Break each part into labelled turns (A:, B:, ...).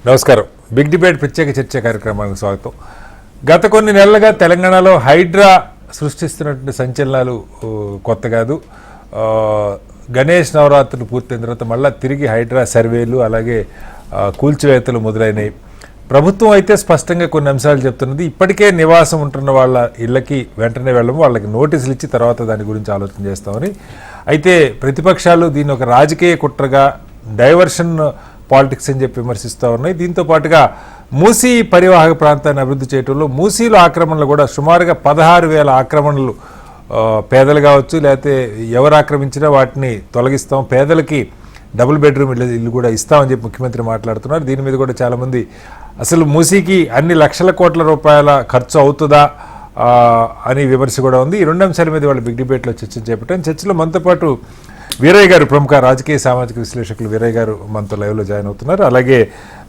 A: నమస్కారం. Big debate ప్రత్యేక చర్చ కార్యక్రమానికి స్వాగతం. గత కొన్ని నెలలుగా తెలంగాణలో హైడ్రా సృష్టిస్తున్నటువంటి సంచలనాలు కొత్త కాదు. గణేష్ నవరాత్రులు పూర్తయిన తర్వాత మళ్ళీ తిరిగి హైడ్రా సర్వేలు అలాగే కూల్చివేతలు మొదలైనవి. ప్రభుత్వం అయితే స్పష్టంగా కొన్ని అంశాలు చెప్తున్నది. ఇప్పటికే నివాసం ఉంటున్న వాళ్ళ ఇళ్ళకి వెంటనే వెళ్ళము, వాళ్ళకి నోటీసులు ఇచ్చి తర్వాత దాని గురించి ఆలోచన చేస్తామని. అయితే ప్రతిపక్షాలు దీన్ని ఒక రాజకీయ కుట్రగా డైవర్షన్ పాలిటిక్స్ అని చెప్పి విమర్శిస్తూ ఉన్నాయి. దీంతో పాటుగా మూసీ పరివాహక ప్రాంతాన్ని అభివృద్ధి చేయడంలో మూసీలో ఆక్రమణలు కూడా సుమారుగా 16,000 ఆక్రమణలు పేదలు కావచ్చు, లేకపోతే ఎవరు ఆక్రమించినా వాటిని తొలగిస్తాం, పేదలకి డబుల్ బెడ్రూమ్ ఇల్లు కూడా ఇస్తామని చెప్పి ముఖ్యమంత్రి మాట్లాడుతున్నారు. దీని మీద కూడా చాలామంది అసలు మూసీకి అన్ని లక్షల కోట్ల రూపాయల ఖర్చు అవుతుందా అని విమర్శ కూడా ఉంది. ఈ రెండు అంశాల మీద వాళ్ళు బిగ్ డిబేట్లో చర్చ చేపట్టారు. చర్చలో మనతో పాటు వీరయ్య గారు, ప్రముఖ రాజకీయ సామాజిక విశ్లేషకులు వీరయ్య గారు మనతో లైవ్లో జాయిన్ అవుతున్నారు. అలాగే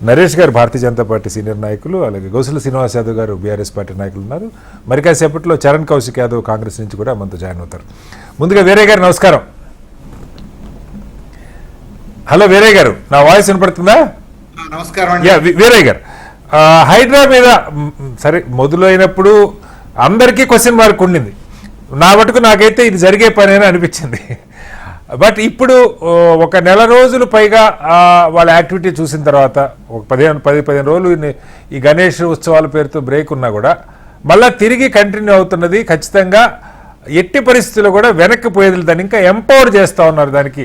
A: నరేష్ గారు భారతీయ జనతా పార్టీ సీనియర్ నాయకులు, అలాగే గౌసుల శ్రీనివాస్ యాదవ్ గారు బీఆర్ఎస్ పార్టీ నాయకులు ఉన్నారు. మరి కాసేపట్లో చరణ్ కౌశిక్ యాదవ్ కాంగ్రెస్ నుంచి కూడా మనతో జాయిన్ అవుతారు. ముందుగా వీరయ్య గారు నమస్కారం. హలో వీరయ్య గారు, నా వాయిస్ వినపడుతుందా?
B: నమస్కారం.
A: వీరయ్య గారు, హైడ్రా మీద సరే మొదలైనప్పుడు అందరికీ క్వశ్చన్ మార్క్ ఉండింది. నా మటుకు నాకైతే ఇది జరిగే పని అని అనిపించింది. బట్ ఇప్పుడు ఒక నెల రోజులు పైగా వాళ్ళ యాక్టివిటీ చూసిన తర్వాత ఒక 10-15 రోజులు ఈ గణేష్ ఉత్సవాల పేరుతో బ్రేక్ ఉన్నా కూడా మళ్ళీ తిరిగి కంటిన్యూ అవుతున్నది. ఖచ్చితంగా ఎట్టి పరిస్థితుల్లో కూడా వెనక్కి పోయేది దాన్ని ఇంకా ఎంపవర్ చేస్తూ ఉన్నారు. దానికి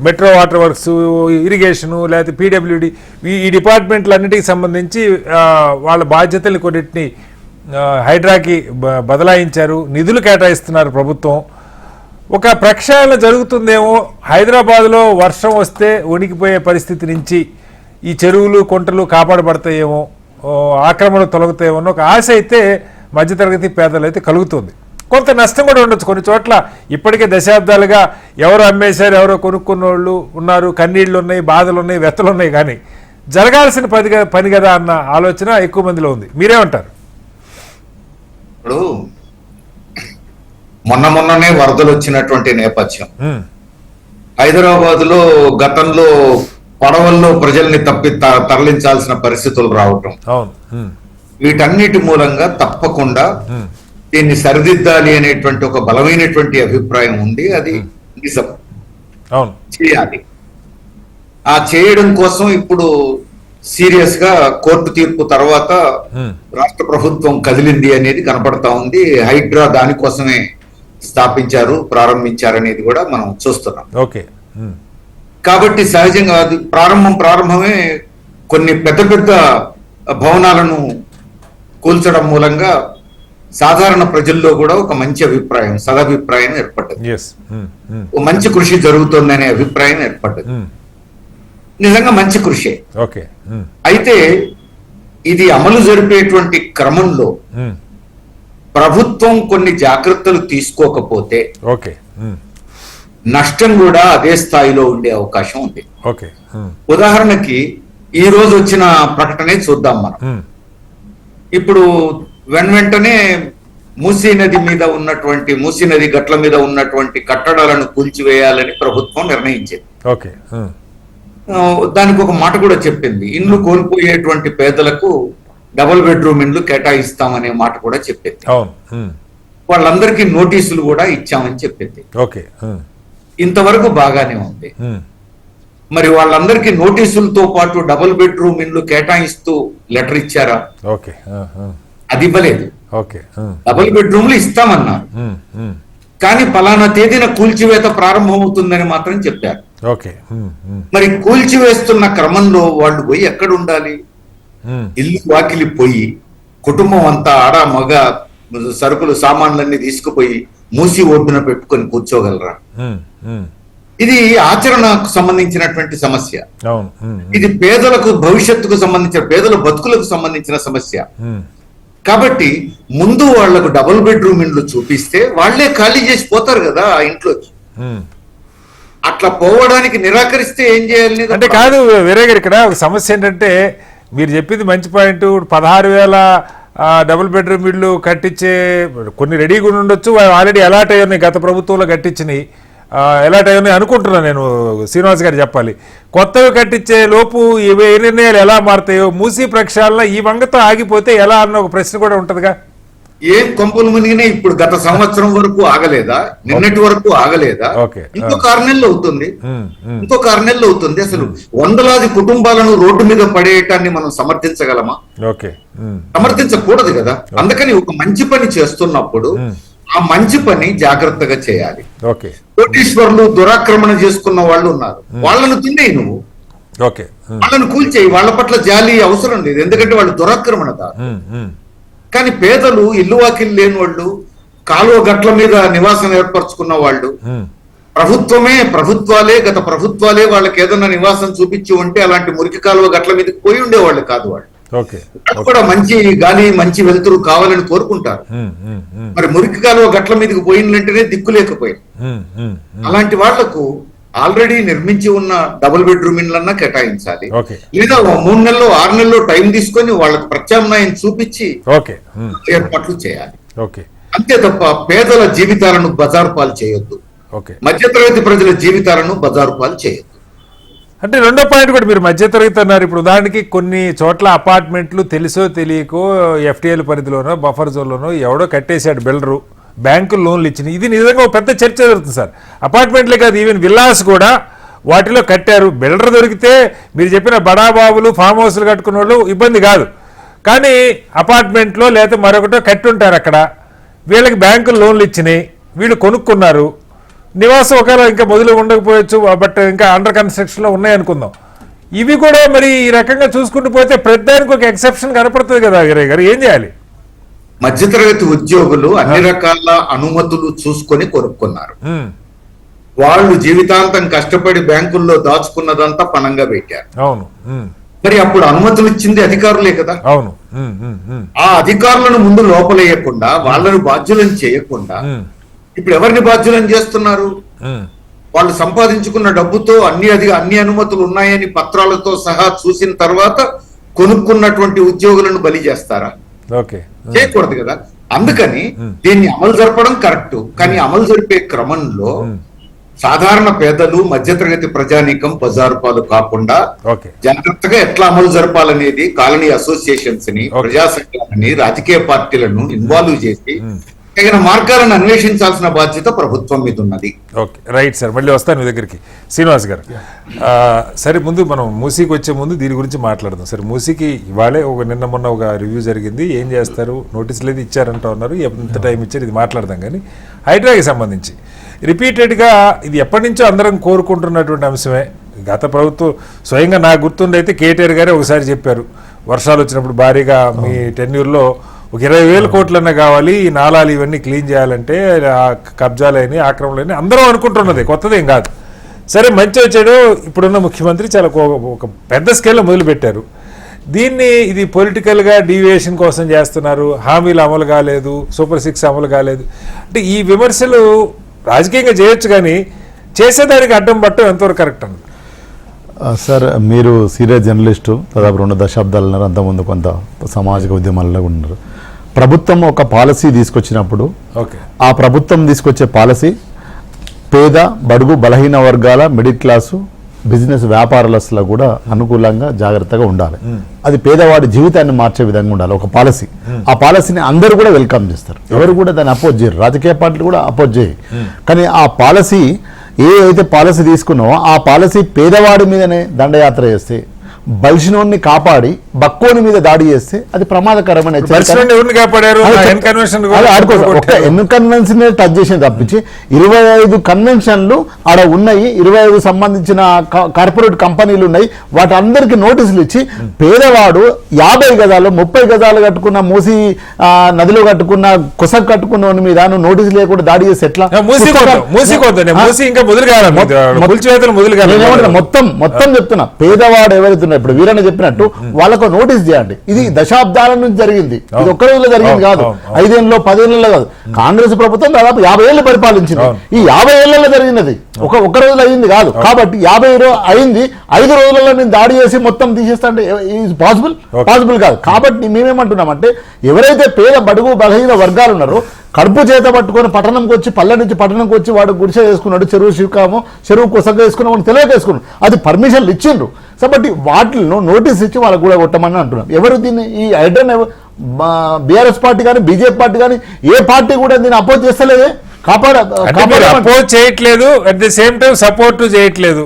A: మెట్రో వాటర్ వర్క్స్, ఇరిగేషను, లేకపోతే పీడబ్ల్యూడి ఈ డిపార్ట్మెంట్లన్నిటికి సంబంధించి వాళ్ళ బాధ్యతలు కొన్నిటిని హైడ్రాకి బదలాయించారు, నిధులు కేటాయిస్తున్నారు ప్రభుత్వం. ఒక ప్రక్షాళన జరుగుతుందేమో, హైదరాబాద్లో వర్షం వస్తే వణికిపోయే పరిస్థితి నుంచి ఈ చెరువులు కుంటలు కాపాడబడతాయేమో, ఆక్రమణ తొలగుతాయేమో ఒక ఆశ అయితే మధ్యతరగతి పేదలు అయితే కలుగుతుంది. కొంత నష్టం కూడా ఉండొచ్చు. కొన్ని చోట్ల ఇప్పటికే దశాబ్దాలుగా ఎవరు అమ్మేశారు, ఎవరో కొనుక్కున్న వాళ్ళు ఉన్నారు, కన్నీళ్లు ఉన్నాయి, బాధలు ఉన్నాయి, వ్యతలు ఉన్నాయి. కానీ జరగాల్సిన పని కదా అన్న ఆలోచన ఎక్కువ మందిలో ఉంది. మీరేమంటారు?
B: ఇప్పుడు మొన్ననే వరదలు వచ్చినటువంటి నేపథ్యం, హైదరాబాద్ లో గతంలో పడవల్లో ప్రజల్ని తరలించాల్సిన పరిస్థితులు రావటం, వీటన్నిటి మూలంగా తప్పకుండా దీన్ని సరిదిద్దాలి అనేటువంటి ఒక బలమైనటువంటి అభిప్రాయం ఉంది. అది నిజం, చేయాలి. ఆ చేయడం కోసం ఇప్పుడు సీరియస్ గా కోర్టు తీర్పు తర్వాత రాష్ట్ర ప్రభుత్వం కదిలింది అనేది కనపడతా ఉంది. హైడ్రా దానికోసమే స్థాపించారు, ప్రారంభించారనేది కూడా మనం చూస్తున్నాం. కాబట్టి సహజంగా అది ప్రారంభమే కొన్ని పెద్ద భవనాలను కూల్చడం మూలంగా సాధారణ ప్రజల్లో కూడా ఒక మంచి అభిప్రాయం, సదభిప్రాయం ఏర్పడ్డది. మంచి కృషి జరుగుతుందనే అభిప్రాయం ఏర్పడ్డది. నిజంగా మంచి కృషి. అయితే ఇది అమలు జరిపేటువంటి క్రమంలో ప్రభుత్వం కొన్ని జాగ్రత్తలు తీసుకోకపోతే నష్టం కూడా అదే స్థాయిలో ఉండే అవకాశం ఉంది. ఉదాహరణకి ఈ రోజు వచ్చిన ప్రకటనే చూద్దాం మనం. ఇప్పుడు వెంటనే మూసీ నది మీద ఉన్నటువంటి, మూసీ నది గట్ల మీద ఉన్నటువంటి కట్టడాలను కూల్చివేయాలని ప్రభుత్వం నిర్ణయించింది. దానికి ఒక మాట కూడా చెప్పింది, ఇండ్లు కోల్పోయేటువంటి పేదలకు డబుల్ బెడ్రూమ్ ఇండ్లు కేటాయిస్తామనే మాట కూడా చెప్పింది. వాళ్ళందరికీ నోటీసులు కూడా ఇచ్చామని చెప్పింది. ఇంతవరకు బాగానే ఉంది. మరి వాళ్ళందరికీ నోటీసులతో పాటు డబుల్ బెడ్రూమ్ ఇండ్లు కేటాయిస్తూ లెటర్ ఇచ్చారా? అది ఇవ్వలేదు. డబుల్ బెడ్రూమ్లు ఇస్తామన్నారు, కానీ పలానా తేదీన కూల్చివేత ప్రారంభమవుతుందని మాత్రం చెప్పారు. మరి కూల్చివేస్తున్న క్రమంలో వాళ్ళు పోయి ఎక్కడ ఉండాలి? ఇల్లు వాకిలి పోయి కుటుంబం అంతా ఆడ మగ సరుకులు సామాన్లన్నీ తీసుకుపోయి మూసి ఒడ్డున పెట్టుకొని కూర్చోగలరా? ఇది ఆచరణకు సంబంధించినటువంటి సమస్య. ఇది పేదలకు భవిష్యత్తుకు సంబంధించిన, పేదల బతుకులకు సంబంధించిన సమస్య. కాబట్టి ముందు వాళ్లకు డబుల్ బెడ్రూమ్ ఇండ్లు చూపిస్తే వాళ్లే ఖాళీ చేసి పోతారు కదా ఆ ఇంట్లోకి. అట్లా పోవడానికి నిరాకరిస్తే ఏం చేయాలి అంటే
A: కాదు వేరే గారు. ఇక్కడ ఒక సమస్య ఏంటంటే, మీరు చెప్పింది మంచి పాయింట్. 16,000 డబుల్ బెడ్రూమ్ ఇళ్ళు కట్టించే కొన్ని రెడీగా ఉండొచ్చు, ఆల్రెడీ అలాట్ అయ్యి గత ప్రభుత్వంలో కట్టించినాయి. ఎలాంటి అనుకుంటున్నాను నేను. శ్రీనివాస్ గారు చెప్పాలి, కొత్తవి కట్టించే లోపు ఇవి ఏ నిర్ణయాలు ఎలా మారుతాయో, మూసీ ప్రక్షాళన ఈ వంగతో ఆగిపోతే ఎలా అన్న ఒక ప్రశ్న కూడా ఉంటుందిగా.
B: ఏం కొంపలు మునిగినా ఇప్పుడు గత సంవత్సరం వరకు ఆగలేదా, నిన్నటి వరకు ఆగలేదా, ఇంకొక 6 నెలలు అవుతుంది, ఇంకొక 6 నెలలు అవుతుంది. అసలు వందలాది కుటుంబాలను రోడ్డు మీద పడేయటాన్ని మనం సమర్థించగలమా? సమర్థించకూడదు కదా. అందుకని ఒక మంచి పని చేస్తున్నప్పుడు ఆ మంచి పని జాగ్రత్తగా చేయాలి. కోటీశ్వరులు దురాక్రమణ చేసుకున్న వాళ్ళు ఉన్నారు, వాళ్ళను తినేయి నువ్వు, వాళ్ళను కూల్చేయి. వాళ్ళ పట్ల జాలి అవసరం లేదు, ఎందుకంటే వాళ్ళు దురాక్రమణదారు. కానీ పేదలు, ఇల్లు వాకిలు లేని వాళ్ళు, కాలువ గట్ల మీద నివాసం ఏర్పరచుకున్న వాళ్ళు, ప్రభుత్వాలే గత ప్రభుత్వాలే వాళ్ళకి ఏదన్నా నివాసం చూపించి ఉంటే అలాంటి మురికి కాలువ గట్ల మీదకి పోయి ఉండేవాళ్ళు కాదు. వాళ్ళు కూడా మంచి గాలి, మంచి వెలుతురు కావాలని కోరుకుంటారు. మరి మురికి కాలువ గట్ల మీదకి పోయినంటేనే దిక్కు లేకపోయింది. అలాంటి వాళ్లకు ఆల్రెడీ నిర్మించి ఉన్న డబుల్ బెడ్రూమ్ ఇండ్లన్నా కేటాయించాలి, లేదా 3 నెలలు 6 నెలలు టైం తీసుకొని వాళ్ళకి ప్రత్యామ్నాయం చూపించి ఏర్పాట్లు చేయాలి. అంతే తప్ప పేదల జీవితాలను బజారు పాలు చేయొద్దు, మధ్యతరగతి ప్రజల జీవితాలను బజారు పాలు చేయొద్దు.
A: అంటే రెండో పాయింట్ కూడా మీరు మధ్యతరగతి అన్నారు. ఇప్పుడు ఉదాహరణకి కొన్ని చోట్ల అపార్ట్మెంట్లు తెలుసో తెలియకో ఎఫ్టీఎల్ పరిధిలోనో బఫర్ జోన్లోనో ఎవడో కట్టేశాడు బిల్డరు, బ్యాంకులు లోన్లు ఇచ్చినాయి. ఇది నిజంగా ఒక పెద్ద చర్చ జరుగుతుంది సార్. అపార్ట్మెంట్లే కాదు, ఈవెన్ విల్లాస్ కూడా వాటిలో కట్టారు. బిల్డర్ దొరికితే మీరు చెప్పిన బడాబాబులు ఫామ్ హౌస్లు కట్టుకున్న వాళ్ళు ఇబ్బంది కాదు, కానీ అపార్ట్మెంట్లో లేకపోతే మరొకటో కట్టుంటారు, అక్కడ వీళ్ళకి బ్యాంకులు లోన్లు ఇచ్చినాయి, వీళ్ళు కొనుక్కున్నారు, నివాసం ఒకవేళ ఇంకా మొదలు ఉండకపోవచ్చు, బట్ ఇంకా అండర్ కన్స్ట్రక్షన్లో ఉన్నాయనుకుందాం. ఇవి కూడా మరి ఈ రకంగా చూసుకుంటూ పోతే ప్రతిదానికి ఒక ఎక్సెప్షన్ కనపడుతుంది కదా వీరయ్య గారు, ఏం చేయాలి?
B: మధ్యతరగతి ఉద్యోగులు అన్ని రకాల అనుమతులు చూసుకొని కొనుక్కున్నారు. వాళ్ళు జీవితాంతం కష్టపడి బ్యాంకుల్లో దాచుకున్నదంతా పణంగా పెట్టారు.
A: అవును.
B: మరి అప్పుడు అనుమతులు ఇచ్చింది అధికారులే కదా.
A: అవును.
B: ఆ అధికారులను ముందు లోపలేయకుండా, వాళ్ళను బాధ్యులను చేయకుండా ఇప్పుడు ఎవరిని బాధ్యులను చేస్తున్నారు? వాళ్ళు సంపాదించుకున్న డబ్బుతో అన్ని అనుమతులు ఉన్నాయని పత్రాలతో సహా చూసిన తర్వాత కొనుక్కున్నటువంటి ఉద్యోగులను బలి చేస్తారా? చేయకూడదు కదా. అందుకని దీన్ని అమలు జరపడం కరెక్ట్, కానీ అమలు జరిపే క్రమంలో సాధారణ పేదలు, మధ్యతరగతి ప్రజానీకం బజారు పాలు కాకుండా జాగ్రత్తగా ఎట్లా అమలు జరపాలనేది కాలనీ అసోసియేషన్స్ ని, ప్రజా సంఘాలని, రాజకీయ పార్టీలను ఇన్వాల్వ్ చేసి తగిన మార్గాలను అన్వేషించాల్సిన బాధ్యత ప్రభుత్వం మీద ఉన్నది.
A: Okay, right sir. మళ్ళీ వస్తాను మీ దగ్గరికి. శ్రీనివాస్ గారు, సరే ముందు మనం మూసీకి వచ్చే ముందు దీని గురించి మాట్లాడదాం. సరే, మూసీకి ఇవాళే నిన్న మొన్న ఒక రివ్యూ జరిగింది. ఏం చేస్తారు, నోటీసులు ఏది ఇచ్చారంటూ ఉన్నారు, ఎంత టైం ఇచ్చారు, ఇది మాట్లాడదాం. కానీ హైడ్రాకి సంబంధించి రిపీటెడ్గా ఇది ఎప్పటి నుంచో అందరం కోరుకుంటున్నటువంటి అంశమే. గత ప్రభుత్వం స్వయంగా నాకు గుర్తుండైతే కేటీఆర్ గారే ఒకసారి చెప్పారు, వర్షాలు వచ్చినప్పుడు భారీగా మీ టెన్యూర్లో ఒక 20,000 కోట్లన్నా కావాలి, ఈ నాలాలు ఇవన్నీ క్లీన్ చేయాలంటే, కబ్జాలని ఆక్రమణలని అందరూ అనుకుంటున్నది, కొత్తదేం కాదు. సరే, మంచి వచ్చాడు. ఇప్పుడున్న ముఖ్యమంత్రి చాలా ఒక పెద్ద స్కేల్లో మొదలుపెట్టారు దీన్ని. ఇది పొలిటికల్గా డీవియేషన్ కోసం చేస్తున్నారు, హామీలు అమలు కాలేదు, సూపర్ 6 అమలు కాలేదు అంటే ఈ విమర్శలు రాజకీయంగా చేయొచ్చు, కానీ చేసేదానికి అడ్డం పట్టడం ఎంతవరకు కరెక్ట్ అన్నది?
C: సార్, మీరు సీరియస్ జర్నలిస్టు, దాదాపు 2 దశాబ్దాలు ఉన్నారు, అంతకుముందు కొంత సామాజిక ఉద్యమాల్లో ఉన్నారు. ప్రభుత్వం ఒక పాలసీ తీసుకొచ్చినప్పుడు ఆ ప్రభుత్వం తీసుకొచ్చే పాలసీ పేద, బడుగు, బలహీన వర్గాల, మిడిల్ క్లాసు, బిజినెస్ వ్యాపారస్తులకు కూడా అనుకూలంగా జాగ్రత్తగా ఉండాలి. అది పేదవాడి జీవితాన్ని మార్చే విధంగా ఉండాలి ఒక పాలసీ. ఆ పాలసీని అందరూ కూడా వెల్కమ్ చేస్తారు, ఎవరు కూడా దాన్ని అపోజ్ చేయరు, రాజకీయ పార్టీలు కూడా అపోజ్ చేయరు. కానీ ఆ పాలసీ ఏదైతే పాలసీ తీసుకున్నావో ఆ పాలసీ పేదవాడి మీదనే దండయాత్ర చేస్తే, బలిసినోడిని కాపాడి బక్కోని మీద దాడి చేస్తే అది ప్రమాదకరమైన కన్వెన్షన్ టచ్ చేసింది తప్పించి 25 కన్వెన్షన్లు ఆడ ఉన్నాయి, 25 సంబంధించిన కార్పొరేట్ కంపెనీలు ఉన్నాయి, వాటి అందరికి నోటీసులు ఇచ్చి పేదవాడు 50 గజాలు 30 గజాలు కట్టుకున్న, మూసి నదిలో కట్టుకున్న, కుస కట్టుకున్న మీద నోటీసు లేకుండా దాడి చేసి ఎట్లా? మొత్తం చెప్తున్నా, పేదవాడు ఎవరైతే ఇప్పుడు వీరన్న చెప్పినట్టు వాళ్ళకు నోటీస్ చేయండి. ఇది దశాబ్దాల నుంచి జరిగింది, ఇది ఒక్క రోజులో జరిగింది కాదు, 5 ఏళ్ళలో 10 ఏళ్ళలో కాదు. కాంగ్రెస్ ప్రభుత్వం దాదాపు 50 ఏళ్ళు పరిపాలించింది, ఈ 50 ఏళ్లలో జరిగినది ఒక్క రోజులో అయింది కాదు. కాబట్టి 50 అయింది, 5 రోజులలో నేను దాడి చేసి మొత్తం తీసేస్తా అంటే పాసిబుల్ కాదు. కాబట్టి మేమేమంటున్నామంటే ఎవరైతే పేద, బడుగు, బలహీన వర్గాలు ఉన్నారో కడుపు చేత పట్టుకొని పట్టణంకి వచ్చి పల్లె నుంచి పట్టణంకి వచ్చి వాడు గుడిసె వేసుకున్నాడు, చెరువు శివకామో చెరువు కొసగా వేసుకున్నాం అని తెలియక వేసుకున్నాడు. అది పర్మిషన్లు ఇచ్చిండ్రు. కాబట్టి వాటిల్లో నోటీస్ ఇచ్చి వాళ్ళకు కూడా కొట్టమని అంటున్నాం. ఎవరు దీన్ని ఈ ఐడన్ బీఆర్ఎస్ పార్టీ కానీ బీజేపీ పార్టీ కానీ ఏ పార్టీ కూడా దీన్ని అపోజ్ చేస్తలేదే.
A: అపోజ్ చేయట్లేదు, at the same time support చేయట్లేదు.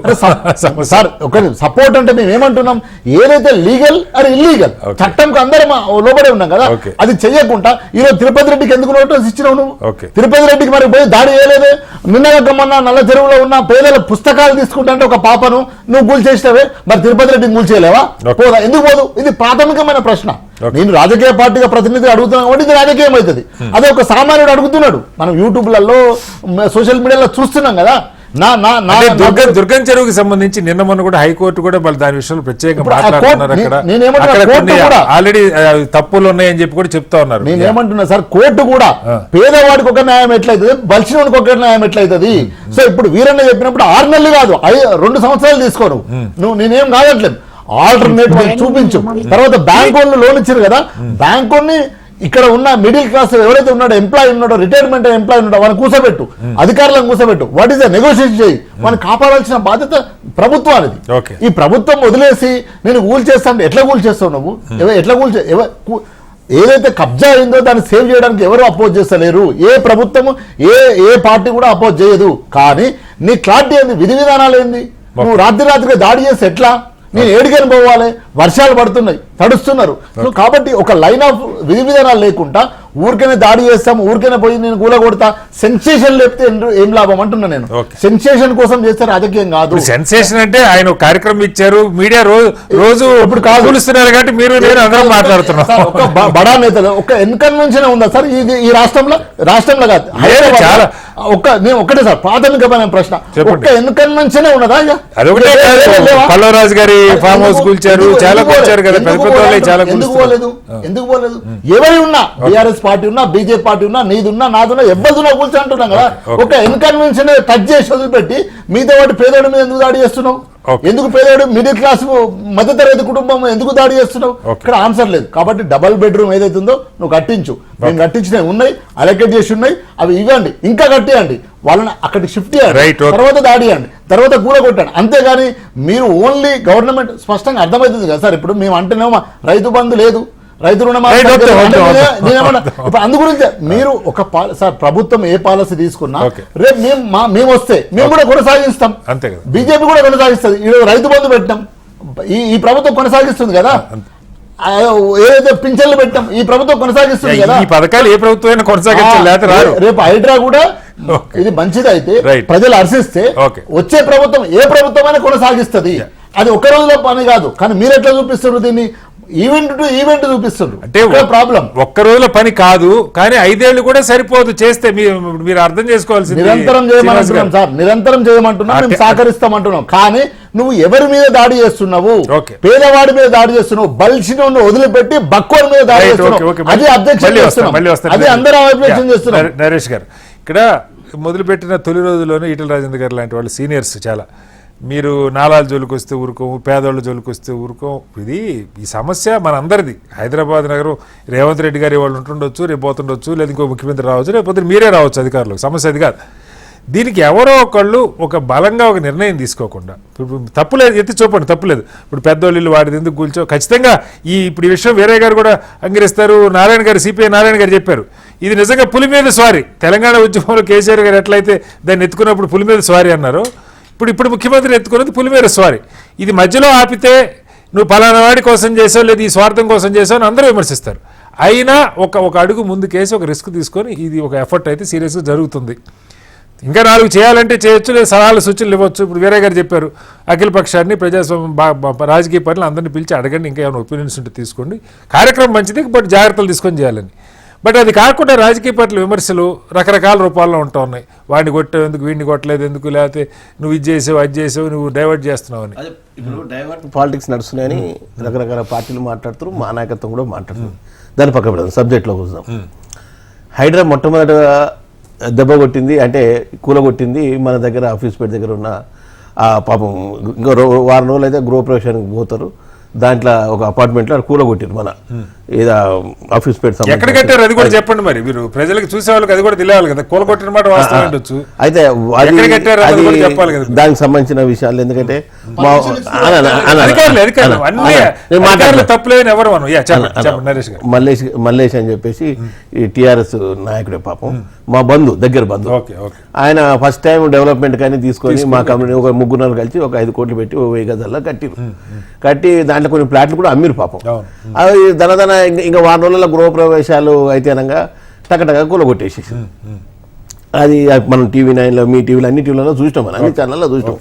C: సార్ ఒక సపోర్ట్ అంటే మేము ఏమంటున్నాం, ఏదైతే లీగల్ అది ఇల్లీగల్ చట్టంకి అందరం లోబడే ఉన్నాం కదా, అది చెయ్యకుండా ఈరోజు తిరుపతి రెడ్డికి ఎందుకు నోటీస్ ఇచ్చినావు నువ్వు? తిరుపతి రెడ్డికి మరి పోయి దాడి చేయలేదే. నిన్నగా గమ్మన్న నల్ల చెరువులో ఉన్న పేదల పుస్తకాలు తీసుకుంటే ఒక పాపను నువ్వు కూల్ చేసినవే, మరి తిరుపతి రెడ్డికి కూల్ చేయలేవా? పోదా, ఎందుకు పోదు? ఇది ప్రాథమికమైన ప్రశ్న. నేను రాజకీయ పార్టీగా ప్రతినిధి అడుగుతున్నాను కాబట్టి ఇది రాజకీయం అవుతుంది. అదే ఒక సామాన్యుడు అడుగుతున్నాడు. మనం యూట్యూబ్లలో సోషల్ మీడియాలో చూస్తున్నాం కదా.
A: దుర్గం చెరువుకి సంబంధించి నిన్న మొన్న కూడా హైకోర్టు కూడా దాని విషయంలో ప్రత్యేకంగా మాట్లాడుతున్నారు. ఆల్రెడీ తప్పులు ఉన్నాయని చెప్పి కూడా చెప్తా ఉన్నారు.
C: నేనేమంటున్నా సార్, కోర్టు కూడా పేదవాడికి ఒక న్యాయం ఎట్లయితుంది, బలిసినోడికి ఒక న్యాయం ఎట్లయితుంది. సో ఇప్పుడు వీరన్న చెప్పినప్పుడు 6 నెలలు కాదు 2 సంవత్సరాలు తీసుకోను నువ్వు, నేనేం కాదట్లేదు. ఆల్టర్నేట్ చూపించు. తర్వాత బ్యాంక్ వాళ్ళు లోన్ ఇచ్చారు కదా, బ్యాంక్ ఇక్కడ ఉన్న మిడిల్ క్లాస్ ఎవరైతే ఉన్నాడో ఎంప్లాయీ ఉన్నాడో, రిటైర్మెంట్ ఎంప్లాయీ ఉన్నాడో వాళ్ళని కూర్చోబెట్టు, అధికారులను కూర్చోబెట్టు. వాట్ ఈస్ నెగోషియేషన్ చేయి, వాళ్ళని కాపాడాల్సిన బాధ్యత ప్రభుత్వానికి. ఈ ప్రభుత్వం వదిలేసి నేను కూల్ చేస్తాను, ఎట్లా కూల్ చేస్తావు నువ్వు? ఎట్లా ఏదైతే కబ్జా అయిందో దాన్ని సేవ్ చేయడానికి ఎవరు అపోజ్ చేస్తలేరు. ఏ ప్రభుత్వము ఏ పార్టీ కూడా అపోజ్ చేయదు. కానీ నీ క్లారిటీ ఏంది, విధి విధానాలు ఏంది? నువ్వు రాత్రిగా దాడి చేసి ఎట్లా? నేను ఏడికని పోవాలి, వర్షాలు పడుతున్నాయి, తడుస్తున్నారు. కాబట్టి ఒక లైన్ ఆఫ్ విధి విధానాలు లేకుండా ఊరికనే దాడి చేస్తాం, ఊరికనే పోయి నేను కూల కొడతా, సెన్సేషన్ లేపితే ఏం లాభం అంటున్నా నేను. సెన్సేషన్ కోసం చేస్తే రాజకీయం కాదు.
A: సెన్సేషన్ అంటే ఆయన కార్యక్రమం ఇచ్చారు, మీడియా రోజు ఇప్పుడు కాగులుస్తున్నారు కాబట్టి మీరు నేను అందరం మాట్లాడుతున్నాం.
C: ఒక బడా నేతలు ఒక ఎన్కన్వెన్షన్ ఉందా సార్ ఈ రాష్ట్రంలో? రాష్ట్రంలో కాదు,
A: చాలా
C: నేను ఒకటే సార్ ప్రాథమికమైన ప్రశ్న, ఒక్క ఎన్కన్వెన్షన్ ఉన్నదా?
A: పల్లవరాజు గారి ఫామ్ హౌస్ కూల్చారు, చాలా కూల్చారు కదా,
C: ఎందుకు పోలేదు? ఎవరి ఉన్నా బీఆర్ఎస్ పార్టీ ఉన్నా, బీజేపీ పార్టీ ఉన్నా, నీదున్నా నాదున్నా ఎవరిదున్నా కూర్చొని అంటున్నాం కదా. ఒక ఇన్కన్వెన్షన్ టచ్ చేసి వదిలిపెట్టి మిగతా వాటి పేదోడి మీద ఎందుకు దాడి చేస్తున్నావు? ఎందుకు పేదోడు మిడిల్ క్లాస్ మధ్యతరగతి కుటుంబం ఎందుకు దాడి చేస్తున్నావు? ఇక్కడ ఆన్సర్ లేదు. కాబట్టి డబల్ బెడ్రూమ్ ఏదైతే ఉందో నువ్వు కట్టించు, మేము కట్టించినవి ఉన్నాయి, అలొకేట్ చేసి ఉన్నాయి, అవి ఇవ్వండి, ఇంకా కట్టియండి, వాళ్ళని అక్కడికి షిఫ్ట్ చేయండి, తర్వాత దాడి చేయండి, తర్వాత కూల కొట్టండి. అంతేగాని మీరు ఓన్లీ గవర్నమెంట్ స్పష్టంగా అర్థమవుతుంది కదా సార్. ఇప్పుడు మేము అంటేనేమో రైతు బంధు లేదు, రైతు రుణమాఫీ, ఇప్పుడు అందు గురించి మీరు ఒక సార్ ప్రభుత్వం ఏ పాలసీ తీసుకున్నా రేపు మేము వస్తే మేము కూడా కొనసాగిస్తాం, బీజేపీ కూడా కొనసాగిస్తుంది. ఈరోజు రైతు బంధు పెట్టాం, ఈ ప్రభుత్వం కొనసాగిస్తుంది కదా. ఏదైతే పింఛన్లు పెట్టాం ఈ ప్రభుత్వం కొనసాగిస్తుంది కదా.
A: ఈ పథకాలు ఏ ప్రభుత్వం కొనసాగించాలి.
C: రేపు హైడ్రా కూడా ఇది మంచిది అయితే ప్రజలు హర్షిస్తే వచ్చే ప్రభుత్వం ఏ ప్రభుత్వమైనా కొనసాగిస్తుంది. అది ఒక రోజులో పని కాదు. కానీ మీరు ఎట్లా చూపిస్తున్నారు దీన్ని? ఈవెంట్ టు ఈవెంట్ చూపిస్తుంది. అంటే ప్రాబ్లం
A: ఒక్క రోజుల పని కాదు, కానీ 5 ఏళ్ళు కూడా సరిపోదు చేస్తే. మీరు అర్థం చేసుకోవాల్సింది
C: నిరంతరం చేయమంటున్నాం సార్, నిరంతరం చేయమంటున్నాం, మేము సహకరిస్తామంటున్నాం. కానీ నువ్వు ఎవరి మీద దాడి చేస్తున్నావు? పేదవాడి మీద దాడి చేస్తున్నావు, బలిసిన వదిలిపెట్టి బక్కోడి మీద దాడి చేస్తున్నావు. అది అబ్జెక్షన్ చేస్తున్నాం, అది అందరూ అబ్జెక్షన్ చేస్తున్నాం.
A: నరేష్ గారు, ఇక్కడ మొదలుపెట్టిన తొలి రోజుల్లోనే ఈటల రాజేంద్ర గారు లాంటి వాళ్ళు సీనియర్స్ చాలా, మీరు నాలాల జోలికి వస్తే ఊరుకోము, పేదోళ్ళ జోలికి వస్తే ఊరుకోం. ఈ సమస్య మన అందరిది. హైదరాబాద్ నగరం రేవంత్ రెడ్డి గారి వాళ్ళు ఉంటుండొచ్చు, రేపు పోతుండొచ్చు, లేదా ఇంకో ముఖ్యమంత్రి రావచ్చు, రేపు మీరే రావచ్చు అధికారులకు. సమస్య అది కాదు. దీనికి ఎవరో ఒకళ్ళు ఒక బలంగా ఒక నిర్ణయం తీసుకోకుండా, ఇప్పుడు తప్పులేదు, ఎత్తి చూపండి, తప్పులేదు. ఇప్పుడు పెద్దోళ్ళు వాడిది ఎందుకు కూల్చో, ఖచ్చితంగా ఇప్పుడు ఈ విషయం వేరే గారు కూడా అంగీకరిస్తారు. నారాయణ గారు, సిపిఐ నారాయణ గారు చెప్పారు, ఇది నిజంగా పులి మీద స్వారీ. తెలంగాణ ఉద్యమంలో కేసీఆర్ గారు ఎట్లయితే దాన్ని ఎత్తుకున్నప్పుడు పులి మీద స్వారీ అన్నారు, ఇప్పుడు ముఖ్యమంత్రి ఎత్తుకున్నది పులిమేర స్వారీ. ఇది మధ్యలో ఆపితే నువ్వు పలానా వాడి కోసం చేసావు, లేదు ఈ స్వార్థం కోసం చేసావు అని అందరూ విమర్శిస్తారు. అయినా ఒక అడుగు ముందుకేసి ఒక రిస్క్ తీసుకొని ఇది ఒక ఎఫర్ట్ అయితే సీరియస్గా జరుగుతుంది. ఇంకా 4 చేయాలంటే చేయొచ్చు, లేదా సలహాలు సూచనలు ఇవ్వచ్చు. ఇప్పుడు వేరే గారు చెప్పారు, అఖిల పక్షాన్ని ప్రజాస్వామ్య రాజకీయ పార్టీలు అందరినీ పిలిచి అడగండి, ఇంకా ఏమైనా ఒపీనియన్స్ ఉంటే తీసుకోండి, కార్యక్రమం మంచిది బట్ జాగ్రత్తలు తీసుకొని చేయాలని. బట్ అది కాకుండా రాజకీయ పార్టీల విమర్శలు రకరకాల రూపాల్లో ఉంటా ఉన్నాయి. వాడిని కొట్టావు ఎందుకు, వీడిని కొట్టలేదు ఎందుకు, లేకపోతే నువ్వు ఇది చేసావు అది చేసావు, నువ్వు డైవర్ట్ చేస్తున్నావు అని.
D: ఇప్పుడు డైవర్ట్ పాలిటిక్స్ నడుస్తున్నాయని రకరకాల పార్టీలు మాట్లాడుతారు, మా నాయకత్వం కూడా మాట్లాడుతుంది. దాన్ని పక్క పెడదాం, సబ్జెక్ట్లో కూర్చుందాం. హైడ్రా మొట్టమొదటిగా దెబ్బ కొట్టింది అంటే కూలగొట్టింది మన దగ్గర ఆఫీస్ పేట దగ్గర ఉన్న పాపం ఇంకో వారం రోజులు అయితే గృహప్రవేశానికి పోతారు. దాంట్లో ఒక అపార్ట్మెంట్లో కూలగొట్టారు మన ఏదో ఆఫీస్ పేట
A: ఎక్కడ కట్టారు అది కూడా చెప్పండి మరి, మీరు ప్రజలకు చూసే వాళ్ళకి అది కూడా తెలియాలి కదా, కూలగొట్టిన మాట వాస్తవం ఉండొచ్చు.
D: అయితే
A: ఎక్కడ కట్టారు అది కూడా చెప్పాలి కదా.
D: దానికి సంబంధించిన విషయాలు ఎందుకంటే
A: అధికారులు అన్ని తప్పులేని ఎవరు మనం నరేష్ గారు
D: మల్లేష్ అని చెప్పేసి ఈ టిఆర్ఎస్ నాయకుడే పాపం, మా దగ్గర బంధు. ఆయన ఫస్ట్ టైం డెవలప్మెంట్ కానీ తీసుకొని మా కంపెనీ ఒక 3 కలిసి ఒక 5 కోట్లు పెట్టి 1000 గజాల్లో కట్టి దాంట్లో కొన్ని ప్లాట్లు కూడా అమ్మిరు పాపం. అవి ధనధన ఇంకా 4 రోజుల గృహప్రవేశాలు అయితేనంగా టకటగా కూలగొట్టేసేసి అది మనం TV9లో మీ టీవీలో అన్ని టీవీలలో చూసినాం, మనం అన్ని ఛానల్లో చూసినాం.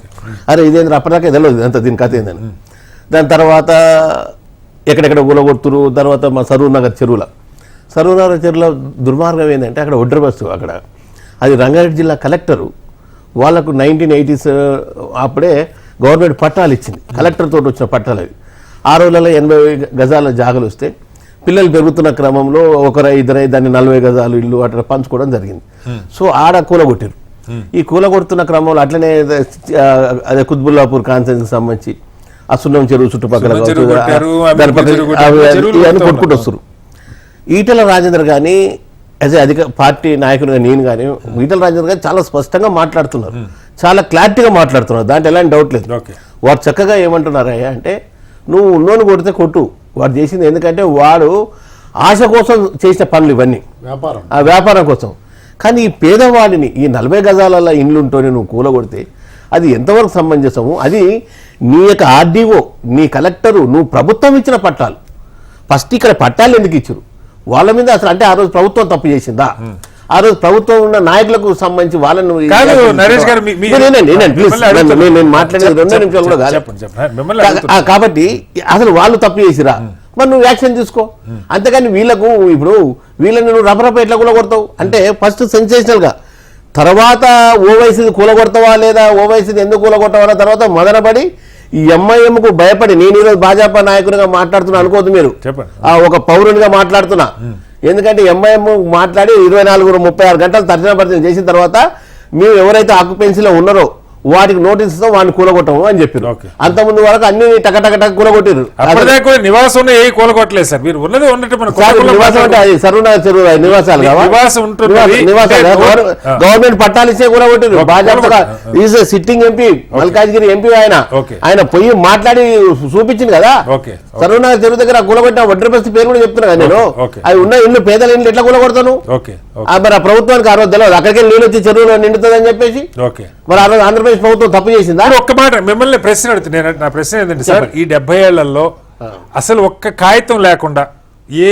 D: అరే ఇదేంద్ర అప్పటిదాకా తెలియదు అంత దీని కథ ఏందని. దాని తర్వాత ఎక్కడెక్కడ కూలగొడుతురు. తర్వాత మా సరూర్ నగర్ చెరువులో దుర్మార్గం ఏంటంటే అక్కడ ఒడ్ర బస్సు అక్కడ అది రంగారెడ్డి జిల్లా కలెక్టరు వాళ్ళకు 1980s అప్పుడే గవర్నమెంట్ పట్టాలు ఇచ్చింది, కలెక్టర్ తోటి వచ్చిన పట్టాలు అవి. ఆ రోజులలో 80 గజాల జాగలు వస్తే పిల్లలు పెరుగుతున్న క్రమంలో 1-2 దాన్ని 40 గజాలు ఇల్లు అట్లా పంచుకోవడం జరిగింది. సో ఆడ కూలగొట్టారు. ఈ కూలగొడుతున్న క్రమంలో అట్లనే అదే కుత్బుల్లాపూర్ కాన్సెన్స్కి సంబంధించి ఆ సున్నం చెరువు చుట్టుపక్కల ఇవన్నీ కొట్టుకుంటూ వస్తారు. ఈటెల రాజేందర్ కానీ యాజ్ ఏ పార్టీ నాయకులుగా నేను కానీ ఈటెల రాజేందర్ గారు చాలా స్పష్టంగా మాట్లాడుతున్నారు, చాలా క్లారిటీగా మాట్లాడుతున్నారు, దాంట్లో ఎలాంటి డౌట్ లేదు. వారు చక్కగా ఏమంటున్నారయ్యా అంటే నువ్వు ఉన్నోని కొడితే కొట్టు, వాడు చేసింది ఎందుకంటే వాడు ఆశ కోసం చేసిన పనులు ఇవన్నీ ఆ వ్యాపారం కోసం. కానీ ఈ పేదవాడిని ఈ 40 గజాల ఇండ్లుంటూనే నువ్వు కూలగొడితే అది ఎంతవరకు సమంజసము? అది నీ యొక్క ఆర్డీఓ, నీ కలెక్టరు, నువ్వు ప్రభుత్వం ఇచ్చిన పట్టాలు. ఫస్ట్ ఇక్కడ పట్టాలు ఎందుకు ఇచ్చారు వాళ్ళ మీద అసలు? అంటే ఆ రోజు ప్రభుత్వం తప్పు చేసిందా? ఆ రోజు ప్రభుత్వం ఉన్న నాయకులకు సంబంధించి వాళ్ళను నేను మాట్లాడేది 2 నిమిషాలు కూడా కాదు. కాబట్టి అసలు వాళ్ళు తప్పు చేసిరా, మరి నువ్వు యాక్షన్ తీసుకో. అంతేగాని వీళ్ళని నువ్వు రపరప ఎట్లా కూలగొడతావు అంటే ఫస్ట్ సెన్సేషనల్ గా, తర్వాత ఓవైసీది కూలగొడతావా లేదా, ఓవైసీది ఎందుకు కూలగొట్టవా, తర్వాత మదనపడి ఈ ఎంఐఎంకు భయపడి నేను ఈరోజు భాజపా నాయకునిగా మాట్లాడుతున్నా అనుకోవద్దు మీరు, ఒక పౌరునిగా మాట్లాడుతున్నా. ఎందుకంటే ఎంఐఎం మాట్లాడి 24-36 గంటలు తర్జన భర్జన చేసిన తర్వాత మేము ఎవరైతే ఆక్యుపెన్సీలో ఉన్నారో వాటికి నోటీస్ ఇస్తాం, వాడిని కూలగొట్టము అని చెప్పారు. అంతకుముందు వరకు అన్ని టక కూలగొట్టారు.
A: నివాసం కూలగొట్టలేదు సార్, మీరు ఉన్నది ఉన్నట్టు
D: నివాసం అంటే అది సరూనగర్ చెరువు నివాసాలు గవర్నమెంట్ పట్టాలు ఇచ్చే కూలగొట్టారు. Bhajapa is sitting MP, Malkajgiri MP ఆయన పోయి మాట్లాడి చూపించింది కదా. సరూనగర్ చెరువు దగ్గర కూలగొట్టిన వడ్రబస్తి పేరు కూడా చెప్తున్నా కదా నేను. అవి ఉన్న ఇల్లు పేదల ఇల్లు ఎట్లా కూలగొడతాను? మరి ఆ ప్రభుత్వానికి ఆ రోజు తెలియదు అక్కడికి నీళ్ళు వచ్చి చెరువులో నిండుతుంది అని చెప్పేసి. మరి ఆ రోజు ఆంధ్రప్రదేశ్ ప్రభుత్వం తప్పు చేసిందా?
A: ఒక్క మాట మిమ్మల్ని ప్రశ్న అడుగుతున్నాను. నా ప్రశ్న ఏంటంటే సార్, ఈ 70 ఏళ్లలో అసలు ఒక్క కాగితం లేకుండా ఏ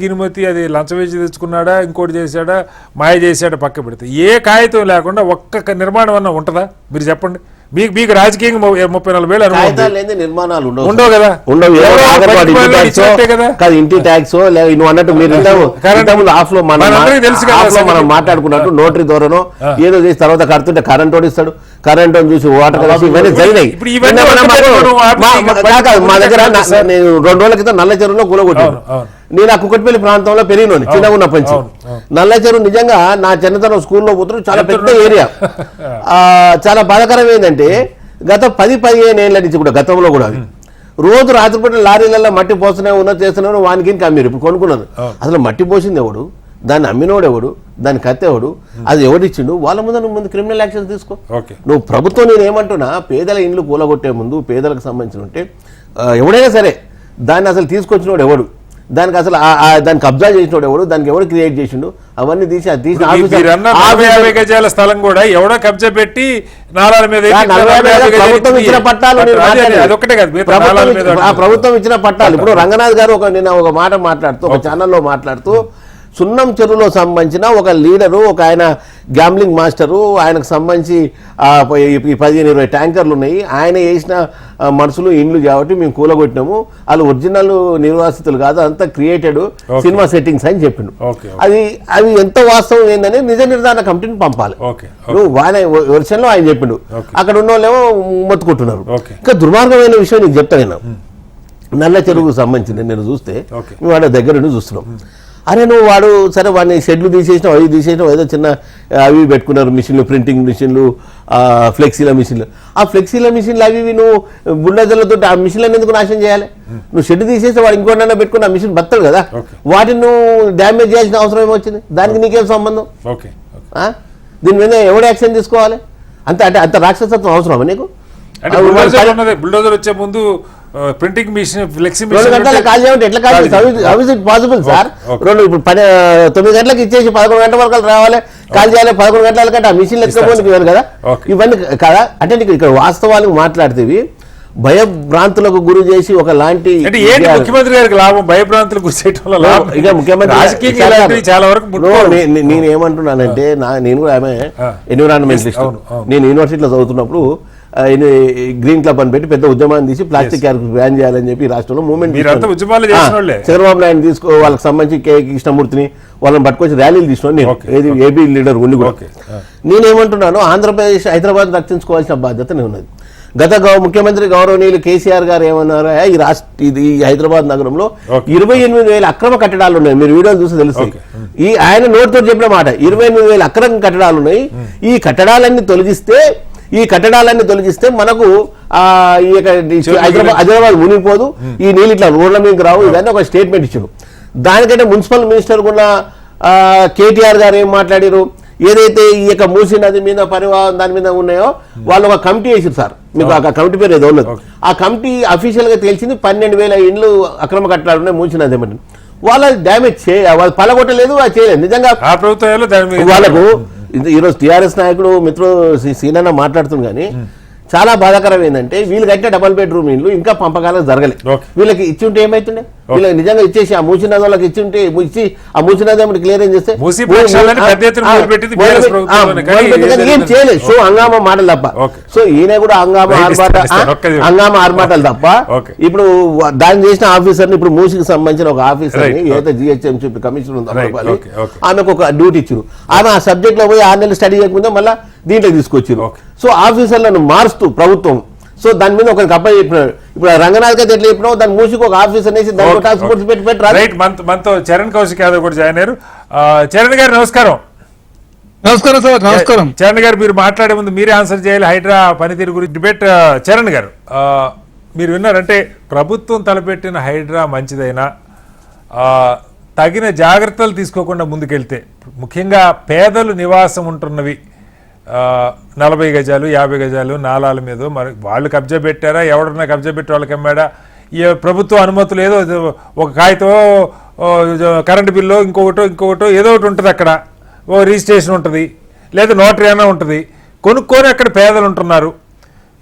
A: గినుమతి అది లంచం వేసి తెచ్చుకున్నాడా, ఇంకోటి చేశాడా, మాయ చేశాడా పక్క పెడితే ఏ కాగితం లేకుండా ఒక్క నిర్మాణం అన్నా ఉంటుందా? మీరు చెప్పండి. మీకు రాజకీయంగా 34,000
D: నిర్మాణాలు
A: ఉండవు కదా.
D: ఇంటి ట్యాక్స్ నువ్వు అన్నట్టు మీరు ఆఫ్ లో మనం మాట్లాడుకున్నట్టు నోటరీ ద్వారానో ఏదో చేసి తర్వాత కడుతుంటే కరెంట్ ఓడిస్తాడు, కరెంట్ చూసి వాటర్ కలిసి ఇవన్నీ జరిగినాయి. మా దగ్గర నేను 2 రోజుల క్రితం నల్ల చెరువులో కూలగొట్టాను. నేను ఆ కుక్కట్పల్లి ప్రాంతంలో పెరిగినోని చిన్నగా ఉన్న పంచి. నల్ల చెరువు నిజంగా నా చిన్నతనం స్కూల్లో పోతున్నారు, చాలా పెద్ద ఏరియా. చాలా బాధాకరం ఏంటంటే గత 10-15 ఏళ్ళ నుంచి కూడా గతంలో కూడా అవి రోజు రాత్రిపూట లారీలలో మట్టి పోస్తూనే చేస్తున్నాను, వానికి అమ్మారు. ఇప్పుడు కొనుక్కున్నాను. అసలు మట్టి పోసింది ఎవడు, దాన్ని అమ్మినోడు ఎవడు, దాన్ని కత్తేవాడు, అది ఎవడిచ్చిండు, వాళ్ళ ముందు క్రిమినల్ యాక్షన్ తీసుకో. నువ్వు ప్రభుత్వం నేను ఏమంటున్నా, పేదల ఇండ్లు కూలగొట్టే ముందు పేదలకు సంబంధించిన ఉంటే ఎవడైనా సరే దాన్ని అసలు తీసుకొచ్చినోడు ఎవడు, దానికి అసలు దాన్ని కబ్జా చేసినోడు ఎవడు, దానికి ఎవడు క్రియేట్ చేసిండు, అవన్నీ తీసి
A: స్థలం కూడా ఎవడో కబ్జా పెట్టి
D: ప్రభుత్వం ఇచ్చిన పట్టాలు. ప్రభుత్వం ఇచ్చిన పట్టాలు. ఇప్పుడు రంగనాథ్ గారు నిన్న ఒక మాట మాట్లాడుతూ ఒక ఛానల్లో మాట్లాడుతూ సున్నం చెరువులో సంబంధించిన ఒక లీడరు, ఒక ఆయన గ్యాంబ్లింగ్ మాస్టరు, ఆయనకు సంబంధించి 15-20 ట్యాంకర్లు ఉన్నాయి, ఆయన వేసిన మనుషులు ఇండ్లు కాబట్టి మేము కూలగొట్టినాము, వాళ్ళు ఒరిజినల్ నిర్వాసితులు కాదు, అంతా క్రియేటెడ్ సినిమా సెట్టింగ్స్ అని చెప్పిండు. అవి ఎంత వాస్తవం ఏందని నిజ నిర్ధారణ కమిటీని పంపాలి. నువ్వు వర్షంలో ఆయన చెప్పిండు, అక్కడ ఉన్న వాళ్ళేమో మొత్తుకుంటున్నారు. ఇంకా దుర్మార్గమైన విషయం నీకు చెప్తా. నేను నల్ల చెరువుకు సంబంధించి నేను చూస్తే మేము వాడ దగ్గర నుండి చూస్తున్నాం. అరే నువ్వు వాడు సరే వాడిని షెడ్లు తీసేసినావు అవి తీసేసినావు ఏదో చిన్న అవి పెట్టుకున్నారు మిషన్లు ప్రింటింగ్ మిషన్లు ఫ్లెక్సీల మిషన్లు ఆ ఫ్లెక్సీల మిషన్లు అవి నువ్వు బుల్డోజర్లతో ఆ మిషన్లను ఎందుకు నాశనం చేయాలి నువ్వు షెడ్ తీసేస్తే వాడు ఇంకోటైనా పెట్టుకుని ఆ మిషన్ బతాడు కదా వాటిని నువ్వు డ్యామేజ్ చేయాల్సిన అవసరం ఏమొచ్చింది దానికి నీకేం సంబంధం దీని మీద ఎవడు యాక్షన్ తీసుకోవాలి అంటే అంత రాక్షసత్వం అవసరమా నీకు
A: బుల్డోజర్ వచ్చే ముందు ప్రింటింగ్ మిషన్ ఫ్లెక్సీ
D: 2 గంటల కాల్ చేయమంటే ఎట్లా కాల్ చేస్తావు how is it possible sir ఇప్పుడు 9 గంటలకు ఇచ్చేసి 11 గంటల వరకు రావాలి కాల్ చేయాలి 11 గంటల కంటే ఆ మిషన్ ఎక్కకపోనికి వేరు కదా ఇవన్నీ కదా అంటే నీకు ఇక్కడ వాస్తవాలకు మాట్లాడితేవి భయభ్రాంతులకు గురి చేసి ఒక లాంటి
A: ముఖ్యమంత్రి గారికి లాభం భయభ్రాంతులకు గురి చేయడం వల్ల
D: ఇక ముఖ్యమంత్రి
A: చాలా వరకు
D: నేను ఏమంటున్నానంటే నేను కూడా ఆమె ఎన్విరాన్మెంటలిస్ట్ నేను యూనివర్సిటీలో చదువుతున్నప్పుడు గ్రీన్ క్లబ్ అని పెట్టి పెద్ద ఉద్యమాన్ని తీసి ప్లాస్టిక్ క్యారెక్టర్ బ్యాన్ చేయాలని చెప్పి రాష్ట్రంలో మూవ్మెంట్ చంద్రబాబు నాయుడు తీసుకో వాళ్ళకి సంబంధించి కే కృష్ణమూర్తిని వాళ్ళని పట్టుకొచ్చి ర్యాలీలు తీసుకున్నాను నేను ఏది ఏపీ లీడర్ ఉండి కూడా నేనేమంటున్నాను ఆంధ్రప్రదేశ్ హైదరాబాద్ రక్షించుకోవాల్సిన బాధ్యత ఉన్నది గత ముఖ్యమంత్రి గౌరవనీయులు కేసీఆర్ గారు ఏమన్నారు ఈ హైదరాబాద్ నగరంలో 28,000 అక్రమ కట్టడాలు ఉన్నాయి మీరు వీడియోలు చూసి తెలుసు ఆయన నోటితో చెప్పిన మాట 28,000 అక్రమ కట్టడాలు ఉన్నాయి ఈ కట్టడాలన్నీ తొలగిస్తే మనకు హైదరాబాద్ మునిగిపోదు ఈ నీళ్ళు ఇట్లా రోడ్ల మీదకి రావు ఇదన్నీ ఒక స్టేట్మెంట్ ఇచ్చారు దానికంటే మున్సిపల్ మినిస్టర్ కూడా కేటీఆర్ గారు ఏం మాట్లాడారు ఏదైతే ఈ యొక్క మూసీ నది మీద పరివాహం దాని మీద ఉన్నాయో వాళ్ళు ఒక కమిటీ వేసారు సార్ మీకు ఆ కమిటీ పేరు ఏదో ఉన్నది ఆ కమిటీ అఫీషియల్ గా తెలిసింది 12,000 ఇండ్లు అక్రమ కట్టడాలు ఉన్నాయి మూసీ నది ఏమంటే వాళ్ళు డ్యామేజ్ వాళ్ళు పలగొట్టలేదు అది చేయలేదు నిజంగా వాళ్ళకు ఈరోజు టీఆర్ఎస్ నాయకుడు మిత్రుడు సీనన్న మాట్లాడుతుంది కానీ చాలా బాధాకరం ఏంటంటే వీళ్ళు కట్టిన డబుల్ బెడ్రూమ్ ఇండ్లు ఇంకా పంపకాలం జరగలేదు వీళ్ళకి ఇచ్చి ఉంటే ఏమైతుండే వీళ్ళకి నిజంగా ఇచ్చేసి ఆ మూసినది వాళ్ళకి ఇచ్చి ఆ మూసినది ఏమిటి క్లియర్ ఏం చేస్తే ఏం చేయలేదు సో హంగామా మాటలు తప్ప సో ఈయన కూడా హంగామా ఆర్మాటలు తప్ప ఇప్పుడు దాన్ని చేసిన ఆఫీసర్ ని ఇప్పుడు మూసికి సంబంధించిన ఒక ఆఫీసర్ ని ఏదైతే జిహెచ్ఎంసీ కమిషనర్ ఉందో ఆమెకు ఒక డ్యూటీ ఇచ్చారు ఆమె ఆ సబ్జెక్ట్ లో పోయి 6 నెలలు స్టడీ చేయకుండా మళ్ళీ దీంట్లో తీసుకొచ్చారు సో ఆఫీసర్లను మారుస్తూ ప్రభుత్వం సో దాని మీద ఒకరికి అబ్బాయి చెప్పినాడు ఇప్పుడు రంగనాథ్ గారు ఎట్లా చెప్పినావు దాని మూసికి ఒక ఆఫీసర్ అనేసి దానికి టాస్క్ ఫోర్స్ పెట్టి
A: మనతో చరణ్ కౌశిక్ యాదవ్ కూడా జాయిన్ అయ్యారు చరణ్ గారు నమస్కారం
E: నమస్కారం సార్ నమస్కారం
A: చరణ్ గారు మీరు మాట్లాడే ముందు మీరే ఆన్సర్ చేయాలి హైడ్రా పనితీరు గురించి డిబేట్ చరణ్ గారు మీరు విన్నారంటే ప్రభుత్వం తలపెట్టిన హైడ్రా మంచిదైనా తగిన జాగ్రత్తలు తీసుకోకుండా ముందుకెళ్తే ముఖ్యంగా పేదలు నివాసం ఉంటున్నవి 40 గజాలు 50 గజాలు నాలాల మీద మరి వాళ్ళు కబ్జా పెట్టారా ఎవడన్నా కబ్జా పెట్టి వాళ్ళకి అమ్మాడా ఈ ప్రభుత్వ అనుమతులు ఏదో ఒక కాగితం కరెంటు బిల్లు ఇంకొకటో ఏదో ఒకటి ఉంటుంది అక్కడ ఓ రిజిస్ట్రేషన్ ఉంటుంది లేదా నోటరీ అయినా ఉంటుంది కొనుక్కొని అక్కడ పేదలు ఉంటున్నారు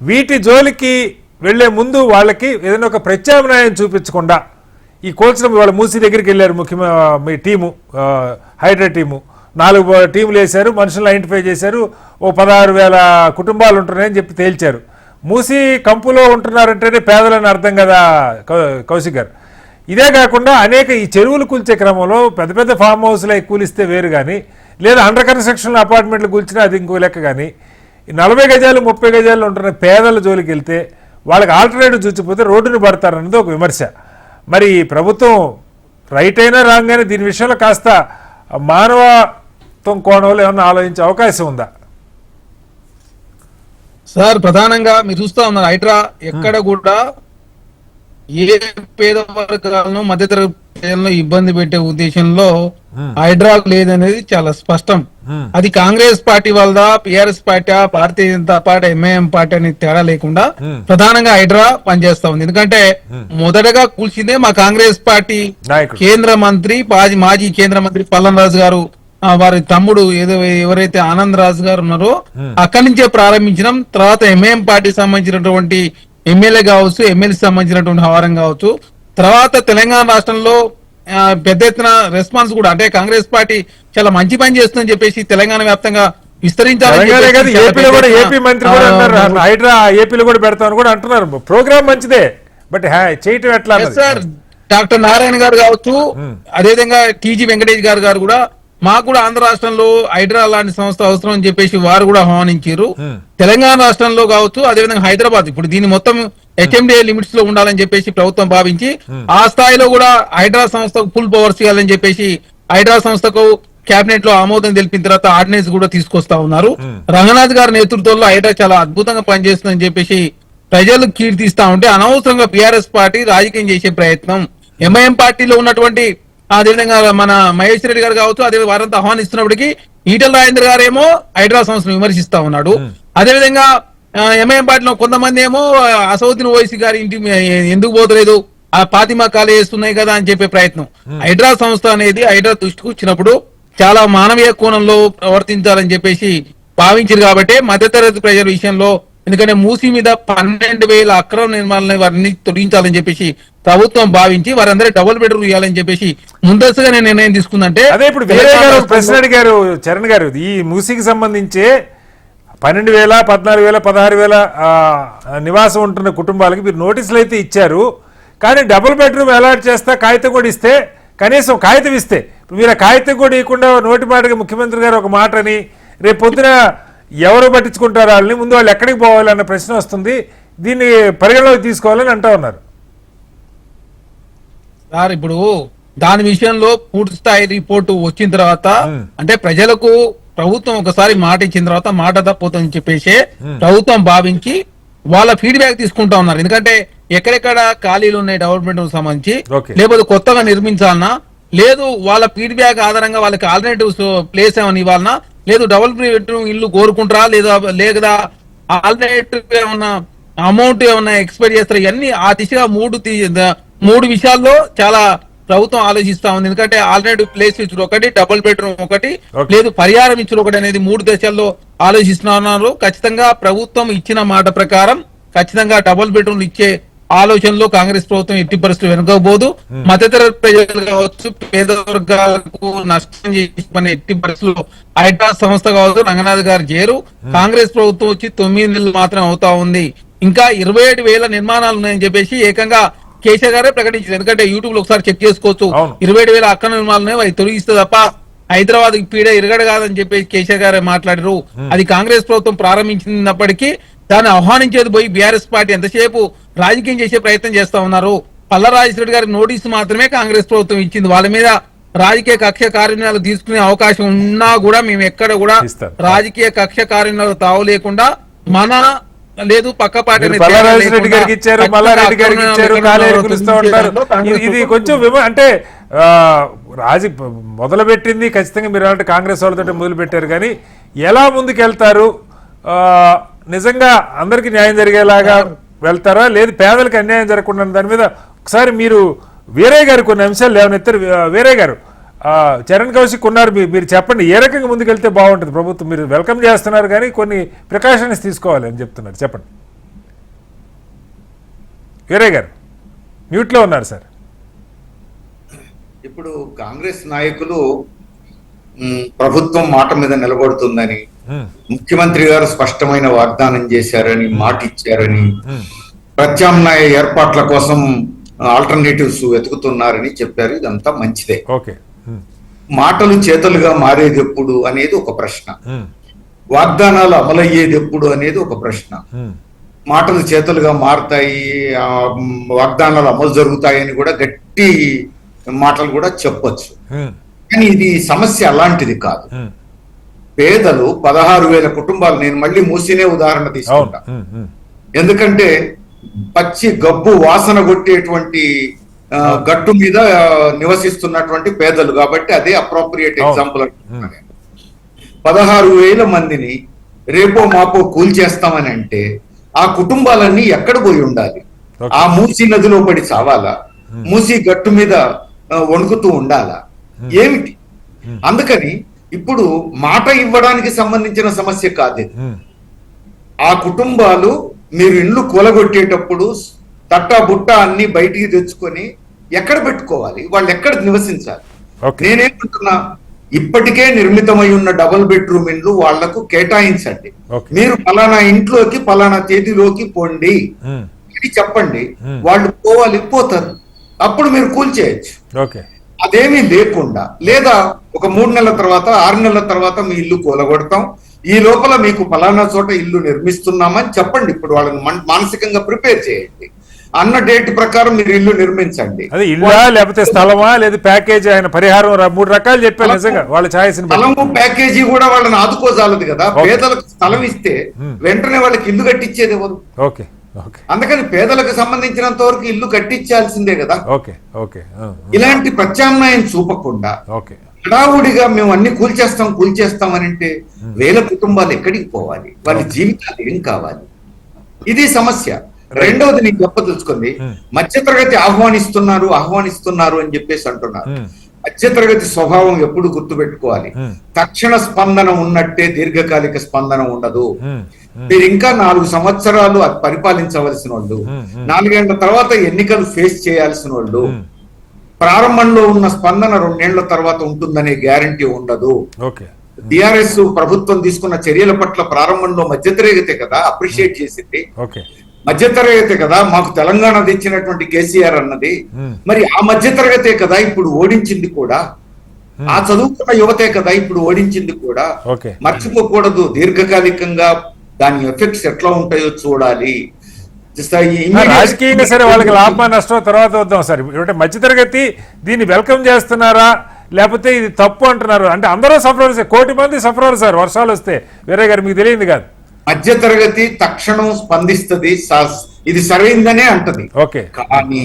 A: వీటి జోలికి వెళ్లే ముందు వాళ్ళకి ఏదైనా ఒక ప్రత్యామ్నాయం చూపించకుండా ఈ కోల్చడం వాళ్ళ మూసీ దగ్గరికి వెళ్ళారు మీ టీము హైడ్రా టీము 4 టీములు వేశారు మనుషులను ఐడెంటిఫై చేశారు ఓ 16,000 కుటుంబాలు ఉంటున్నాయని చెప్పి తేల్చారు మూసీ కంపులో ఉంటున్నారంటేనే పేదలని అర్థం కదా కౌశిక్ గారు ఇదే కాకుండా అనేక ఈ చెరువులు కూల్చే క్రమంలో పెద్ద పెద్ద ఫామ్ హౌస్లో కూలిస్తే వేరు కానీ లేదా అండర్ కన్స్ట్రక్షన్ అపార్ట్మెంట్లు కూల్చినా అది ఇంకో లెక్క కానీ 40 గజాలు 30 గజాలు ఉంటున్న పేదల జోలికి వెళ్తే వాళ్ళకి ఆల్టర్నేటివ్ చూచిపోతే రోడ్డును పడతారన్నది ఒక విమర్శ మరి ప్రభుత్వం రైట్ అయినా రాంగ్ అయినా దీని విషయంలో కాస్త మానవత్వం కోణంలో ఏమన్నా ఆలోచించే అవకాశం ఉందా
E: సార్ ప్రధానంగా మీరు చూస్తా ఉన్నారు హైడ్రా ఎక్కడ కూడా ఏ పేద వర్గాలను మధ్యతరగతి ప్రజలను ఇబ్బంది పెట్టే ఉద్దేశంలో హైడ్రా లేదనేది చాలా స్పష్టం అది Congress party వాళ్ళదా TRS party Bharatiya Janata party MIM party అని తేడా లేకుండా ప్రధానంగా హైడ్రా పనిచేస్తా ఉంది ఎందుకంటే మొదటగా కూల్చిందే మా కాంగ్రెస్ పార్టీ కేంద్ర మంత్రి మాజీ కేంద్ర మంత్రి పల్లన్ రాజు గారు వారి తమ్ముడు ఎవరైతే ఆనంద్ రాజు గారు ఉన్నారో అక్కడి నుంచే ప్రారంభించడం తర్వాత ఎంఐఎం పార్టీకి సంబంధించినటువంటి ఎమ్మెల్యే కావచ్చు ఎమ్మెల్సీ సంబంధించినటువంటి వ్యవహారం కావచ్చు తర్వాత తెలంగాణ రాష్ట్రంలో పెద్ద ఎత్తున రెస్పాన్స్ కూడా అంటే కాంగ్రెస్ పార్టీ చాలా మంచి పని చేస్తుందని చెప్పేసి తెలంగాణ వ్యాప్తంగా విస్తరించాలని
A: ఏపీ మంత్రి కూడా అన్నారు హైడ్రా ఏపీలో కూడా పెడతామని కూడా అంటున్నారు ప్రోగ్రామ్ మంచిదే బట్ చేయటం ఎట్లా
E: సార్ డాక్టర్ నారాయణ గారు కావచ్చు అదేవిధంగా టీజీ వెంకటేష్ గారు కూడా మాకు కూడా ఆంధ్ర రాష్ట్రంలో హైడ్రా లాంటి సంస్థ అవసరం అని చెప్పేసి వారు కూడా ఆహ్వానించారు తెలంగాణ రాష్ట్రంలో కావచ్చు అదేవిధంగా హైదరాబాద్ ఇప్పుడు దీని మొత్తం హెచ్ఎండిఏ లిమిట్స్ లో ఉండాలని చెప్పేసి ప్రభుత్వం భావించి ఆ స్థాయిలో కూడా హైడ్రా సంస్థకు ఫుల్ పవర్స్ ఇవ్వాలని చెప్పేసి హైడ్రా సంస్థకు కేబినెట్ లో ఆమోదం తెలిపిన తర్వాత ఆర్డినెన్స్ కూడా తీసుకొస్తా ఉన్నారు. రంగనాథ్ గారి నేతృత్వంలో హైడ్రా చాలా అద్భుతంగా పనిచేస్తుందని చెప్పేసి ప్రజలు కీర్తిస్తా ఉంటే అనవసరంగా బీఆర్ఎస్ పార్టీ రాజకీయం చేసే ప్రయత్నం, ఎంఐఎం పార్టీలో ఉన్నటువంటి అదేవిధంగా మన మహేష్ రెడ్డి గారు కావచ్చు, అదే వారంతా ఆహ్వానిస్తున్నప్పటికీ ఈటల రాజేంద్ర గారు ఏమో హైడ్రా సంస్థను విమర్శిస్తా ఉన్నాడు. అదేవిధంగా ఎంఐఎం పార్టీలో కొంతమంది ఏమో అసౌద్దీన్ ఓవైసీ గారి ఇంటి ఎందుకు పోతలేదు, ఆ ఫాతిమా కాలేజెస్ ఉన్నాయి కదా అని చెప్పే ప్రయత్నం. హైడ్రా సంస్థ అనేది హైడ్రా దృష్టికి వచ్చినప్పుడు చాలా మానవీయ కోణంలో ప్రవర్తించాలని చెప్పేసి భావించారు కాబట్టి మధ్యతరగతి ప్రజల విషయంలో, ఎందుకంటే మూసీ మీద 12,000 అక్రమ నిర్మాణాలను వారిని తొలగించాలని చెప్పేసి ప్రభుత్వం భావించి వారందరూ డబుల్ బెడ్రూమ్ ఇవ్వాలని చెప్పేసి ముందస్తుగా నేను నిర్ణయం తీసుకుందంటే,
A: అదే ఇప్పుడు వేరే గారు ప్రశ్న అడిగారు చరణ్ గారు, ఈ మూసీకి సంబంధించి 12,000, 14,000, 16,000 నివాసం ఉంటున్న కుటుంబాలకి మీరు నోటీసులు అయితే ఇచ్చారు. కానీ డబుల్ బెడ్రూమ్ అలాట్ చేస్తా కాగితం కూడా ఇస్తే, కనీసం కాగితం ఇస్తే, మీరు ఆ కాగితం కూడా ఇవ్వకుండా నోటి మాటగా ముఖ్యమంత్రి గారు ఒక మాట అని రేపు పొద్దున ఎవరు పట్టించుకుంటారు వాళ్ళని, ముందు వాళ్ళు ఎక్కడికి పోవాలి అన్న ప్రశ్న వస్తుంది. దీన్ని పరిగణలోకి తీసుకోవాలని అంటా ఉన్నారు
E: సార్. ఇప్పుడు దాని విషయంలో పూర్తి స్థాయి రిపోర్టు వచ్చిన తర్వాత అంటే ప్రజలకు ప్రభుత్వం ఒకసారి మాట ఇచ్చిన తర్వాత మాట తప్పుతుందని చెప్పేసి ప్రభుత్వం భావించి వాళ్ళ ఫీడ్బ్యాక్ తీసుకుంటా ఉన్నారు. ఎందుకంటే ఎక్కడెక్కడ ఖాళీలు ఉన్నాయి డెవలప్మెంట్ సంబంధించి, లేకపోతే కొత్తగా నిర్మించాలన్నా, లేదు వాళ్ళ ఫీడ్బ్యాక్ ఆధారంగా వాళ్ళకి ఆల్టర్నేటివ్స్ ప్లేస్ ఏమైనా ఇవ్వాలన్నా, లేదు డబుల్ బెడ్రూమ్ ఇల్లు కోరుకుంటారా లేదా ఆల్టర్నేటివ్ ఏమన్నా అమౌంట్ ఏమన్నా ఎక్స్పెక్ట్ చేస్తారా, ఇవన్నీ ఆ దిశగా మూడు విషయాల్లో చాలా ప్రభుత్వం ఆలోచిస్తా ఉంది. ఎందుకంటే ఆల్టర్నేటివ్ ప్లేస్ ఇచ్చుడు ఒకటి, డబుల్ బెడ్రూమ్ ఒకటి, లేదు పరిహారం ఇచ్చుడు ఒకటి అనేది 3 దశల్లో ఆలోచిస్తున్నారు. ఖచ్చితంగా ప్రభుత్వం ఇచ్చిన మాట ప్రకారం ఖచ్చితంగా డబుల్ బెడ్రూమ్ ఇచ్చే ఆలోచనలో కాంగ్రెస్ ప్రభుత్వం ఎట్టి పరిస్థితులు వెనుకపోదు. మధ్యతరగతి ప్రజలు కావచ్చు, పేద వర్గాలకు నష్టం చేసి ఎట్టి పరిస్థితుల్లో హైడ్రా సంస్థ కావచ్చు, రంగనాథ్ గారు చేరు. కాంగ్రెస్ ప్రభుత్వం వచ్చి 9 నెలలు మాత్రం అవుతా ఉంది. ఇంకా 27,000 నిర్మాణాలు ఉన్నాయని చెప్పేసి ఏకంగా కేసీఆర్ గారే ప్రకటించారు. ఎందుకంటే యూట్యూబ్ లో ఒకసారి చెక్ చేసుకోవచ్చు. 27,000 అక్రమ నిర్మాణాలు ఉన్నాయి, అవి తొలగిస్తే తప్ప హైదరాబాద్ పీడ ఇరగడు కాదని చెప్పేసి కేసీఆర్ గారే మాట్లాడారు. అది కాంగ్రెస్ ప్రభుత్వం ప్రారంభించినప్పటికీ దాన్ని ఆహ్వానించేది పోయి బీఆర్ఎస్ పార్టీ ఎంతసేపు రాజకీయం చేసే ప్రయత్నం చేస్తా ఉన్నారు. పల్లా రాజేశ్వర గారికి నోటీసు మాత్రమే కాంగ్రెస్ ప్రభుత్వం ఇచ్చింది. వాళ్ళ మీద రాజకీయ కక్ష కార్యక్రమాలు తీసుకునే అవకాశం ఉన్నా కూడా మేము ఎక్కడ కూడా రాజకీయ కక్ష కార్యక్రమాలు తావు లేకుండా మన లేదు పక్క పార్టీ
A: ఇది కొంచెం అంటే మొదలు పెట్టింది ఖచ్చితంగా మీరు అంటే కాంగ్రెస్ వాళ్ళతో మొదలు పెట్టారు. కానీ ఎలా ముందుకెళ్తారు, నిజంగా అందరికి న్యాయం జరిగేలాగా వెళ్తారా, లేదు పేదలకు అన్యాయం జరగకుండా దాని మీద ఒకసారి మీరు వీరయ్య గారు కొన్ని అంశాలు లేవనెత్తారు. వీరయ్య గారు, చరణ్ కౌశిక్ ఉన్నారు, మీరు చెప్పండి ఏ రకంగా ముందుకెళ్తే బాగుంటుంది ప్రభుత్వం. మీరు వెల్కమ్ చేస్తున్నారు కానీ కొన్ని ప్రికాషన్స్ తీసుకోవాలి అని చెప్తున్నారు, చెప్పండి. వీరయ్య గారు మ్యూట్లో ఉన్నారు సార్.
B: ఇప్పుడు కాంగ్రెస్ నాయకులు ప్రభుత్వం మాట మీద నిలబడుతుందని, ముఖ్యమంత్రి గారు స్పష్టమైన వాగ్దానం చేశారని, మాట ఇచ్చారని, ప్రత్యామ్నాయ ఏర్పాట్ల కోసం ఆల్టర్నేటివ్స్ వెతుకుతున్నారని చెప్పారు. ఇదంతా మంచిదే. మాటలు చేతలుగా మారేది ఎప్పుడు అనేది ఒక ప్రశ్న, వాగ్దానాలు అమలయ్యేది ఎప్పుడు అనేది ఒక ప్రశ్న. మాటలు చేతలుగా మారుతాయి, వాగ్దానాలు అమలు జరుగుతాయని కూడా గట్టి మాటలు కూడా చెప్పొచ్చు. కానీ ఇది సమస్య అలాంటిది కాదు. పేదలు 16,000 కుటుంబాలు, నేను మళ్ళీ మూసినే ఉదాహరణ తీసుకుంటా, ఎందుకంటే పచ్చి గబ్బు వాసన కొట్టేటువంటి గట్టు మీద నివసిస్తున్నటువంటి పేదలు కాబట్టి అదే అప్రోప్రియేట్ ఎగ్జాంపుల్. 16,000 మందిని రేపో మాపో కూల్చేస్తామని అంటే ఆ కుటుంబాలన్నీ ఎక్కడ పోయి ఉండాలి? ఆ మూసీ నదిలో పడి చావాలా? మూసీ గట్టు మీద వణుకుతూ ఉండాలా? ఏమిటి? అందుకని ఇప్పుడు మాట ఇవ్వడానికి సంబంధించిన సమస్య కాదు. ఆ కుటుంబాలు మీరు ఇండ్లు కూలగొట్టేటప్పుడు తట్టా బుట్ట అన్ని బయటికి తెచ్చుకొని ఎక్కడ పెట్టుకోవాలి? వాళ్ళు ఎక్కడ నివసించాలి? నేనేమంటున్నా, ఇప్పటికే నిర్మితమై ఉన్న డబుల్ బెడ్రూమ్ ఇండ్లు వాళ్లకు కేటాయించండి. మీరు పలానా ఇంట్లోకి పలానా తేదీలోకి పోండి అని చెప్పండి, వాళ్ళు పోవాలి, పోతారు. అప్పుడు మీరు కూల్చేయచ్చు. అదేమీ లేకుండా, లేదా ఒక 3 నెలల తర్వాత 6 నెలల తర్వాత మీ ఇల్లు కూలగొడతాం, ఈ లోపల మీకు ఫలానా చోట ఇల్లు నిర్మిస్తున్నామని చెప్పండి. ఇప్పుడు వాళ్ళని మానసికంగా ప్రిపేర్ చేయండి. అన్న డేట్ ప్రకారం మీరు ఇల్లు నిర్మించండి.
A: అదే ఇల్లా లేకపోతే స్థలమా లేదా ప్యాకేజీ, ఆయన పరిహారం 3 రకాలు చెప్పారు నిజంగా వాళ్ళ ఛాయిస్.
B: స్థలము ప్యాకేజీ కూడా వాళ్ళని ఆదుకోజాలదు కదా. పేదలకు స్థలం ఇస్తే వెంటనే వాళ్ళకి ఇల్లు కట్టించేది ఎవరు?
A: Okay okay.
B: అందుకని పేదలకు సంబంధించినంత వరకు ఇల్లు కట్టించాల్సిందే కదా.
A: Okay okay.
B: ఇలాంటి ప్రత్యామ్నాయం చూపకుండా
A: ఓకే
B: హడావుడిగా మేము అన్ని కూల్చేస్తాం అని అంటే వేల కుటుంబాలు ఎక్కడికి పోవాలి? వాళ్ళ జీవితాలు ఏం కావాలి? ఇది సమస్య. రెండవది నీకు చెప్పదలుచుకుంది, మధ్యతరగతి ఆహ్వానిస్తున్నారు అని చెప్పేసి అంటున్నారు. మధ్యతరగతి స్వభావం ఎప్పుడు గుర్తుపెట్టుకోవాలి. తక్షణ స్పందన ఉన్నట్టే దీర్ఘకాలిక స్పందన ఉండదు. మీరు ఇంకా 4 సంవత్సరాలు పరిపాలించవలసిన వాళ్ళు, 4 ఏళ్ల తర్వాత ఎన్నికలు ఫేస్ చేయాల్సిన వాళ్ళు. ప్రారంభంలో ఉన్న స్పందన 2 ఏళ్ల తర్వాత ఉంటుందనే గ్యారంటీ ఉండదు. టిఆర్ఎస్ ప్రభుత్వం తీసుకున్న చర్యల పట్ల ప్రారంభంలో మధ్యతరగతి కదా అప్రిషియేట్ చేసింది, మధ్యతరగతి కదా మాకు తెలంగాణ తెచ్చినటువంటి కేసీఆర్ అన్నది. మరి ఆ మధ్యతరగతే కదా ఇప్పుడు ఓడించింది కూడా, ఆ చదువుకున్న యువతే కదా ఇప్పుడు ఓడించింది కూడా. మర్చిపోకూడదు, దీర్ఘకాలికంగా దాని ఎఫెక్ట్స్ ఎట్లా ఉంటాయో చూడాలి.
A: రాజకీయంగా సరే వాళ్ళకి లాభం నష్టం తర్వాత వద్దాం సార్. అంటే మధ్యతరగతి దీన్ని వెల్కమ్ చేస్తున్నారా లేకపోతే ఇది తప్పు అంటున్నారు? అంటే అందరూ సఫరర్స్, 1 కోటి మంది సఫరర్ సార్ వర్షాలు వస్తే. వేరే గారు మీకు తెలియదు కాదు.
B: మధ్యతరగతి తక్షణం స్పందిస్తుంది, ఇది సరైందనే అంటది. కానీ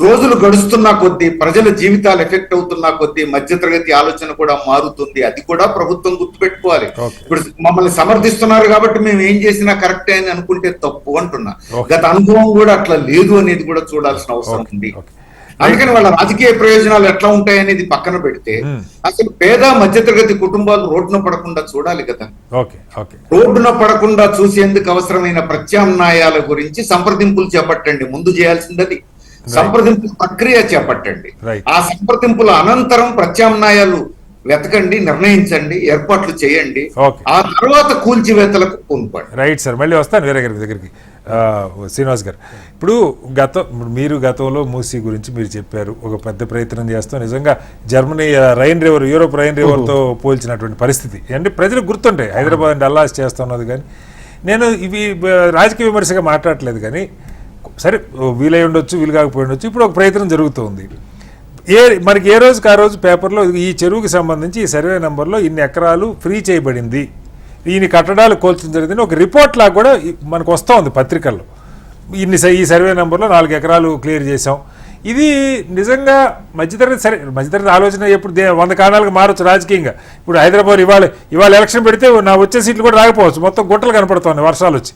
B: రోజులు గడుస్తున్నా కొద్దీ, ప్రజల జీవితాలు ఎఫెక్ట్ అవుతున్నా కొద్దీ మధ్యతరగతి ఆలోచన కూడా మారుతుంది. అది కూడా ప్రభుత్వం గుర్తుపెట్టుకోవాలి. ఇప్పుడు మమ్మల్ని సమర్థిస్తున్నారు కాబట్టి మేము ఏం చేసినా కరెక్టే అని అనుకుంటే తప్పు అంటున్నా. గత అనుభవం కూడా అట్లా లేదు అనేది కూడా చూడాల్సిన అవసరం ఉంది. అందుకని వాళ్ళ రాజకీయ ప్రయోజనాలు ఎట్లా ఉంటాయి అనేది పక్కన పెడితే అసలు పేద మధ్యతరగతి కుటుంబాలు రోడ్డున పడకుండా చూడాలి కదా. రోడ్డున పడకుండా చూసేందుకు అవసరమైన ప్రత్యామ్నాయాల గురించి సంప్రదింపులు చేపట్టండి. ముందు చేయాల్సింది సంప్రదింపుల ప్రక్రియ చేపట్టండి. ఆ సంప్రదింపుల అనంతరం ప్రత్యామ్నాయాలు వెతకండి, నిర్ణయించండి, ఏర్పాట్లు చేయండి. ఆ తర్వాత కూల్చివేతలకు పూనుకోండి.
A: రైట్ సార్, మళ్ళీ వస్తాను వేరే గారి దగ్గరికి. శ్రీనివాస్ గారు, ఇప్పుడు మీరు గతంలో మూసీ గురించి మీరు చెప్పారు, ఒక పెద్ద ప్రయత్నం చేస్తాం. నిజంగా Germany Rhine river, Europe Rhine రివర్తో పోల్చినటువంటి పరిస్థితి అంటే ప్రజలకు గుర్తుంటాయి. హైదరాబాద్ డల్లాస్ చేస్తున్నది. కానీ నేను ఇవి రాజకీయ విమర్శగా మాట్లాడలేదు, కానీ సరే వీలై ఉండొచ్చు, వీలు కాకపోయి ఉండొచ్చు. ఇప్పుడు ఒక ప్రయత్నం జరుగుతుంది. మనకి ఏ రోజుకి ఆ రోజు పేపర్లో ఈ చెరువుకి సంబంధించి ఈ సర్వే నెంబర్లో ఇన్ని ఎకరాలు ఫ్రీ చేయబడింది, ఈయన కట్టడాలు కోల్చడం జరిగింది, ఒక రిపోర్ట్ లాగా కూడా మనకు వస్తూ ఉంది పత్రికల్లో. ఈ సర్వే నెంబర్లో 4 ఎకరాలు క్లియర్ చేసాం. ఇది నిజంగా మధ్యతరగతి, సరే మధ్యతరగతి ఆలోచన ఎప్పుడు 100 కారణాలకు మారచ్చు రాజకీయంగా. ఇప్పుడు హైదరాబాద్ ఇవాళ ఎలక్షన్ పెడితే నా వచ్చే సీట్లు కూడా రాకపోవచ్చు, మొత్తం గుట్టలు కనపడుతున్నాయి వర్షాలు వచ్చి.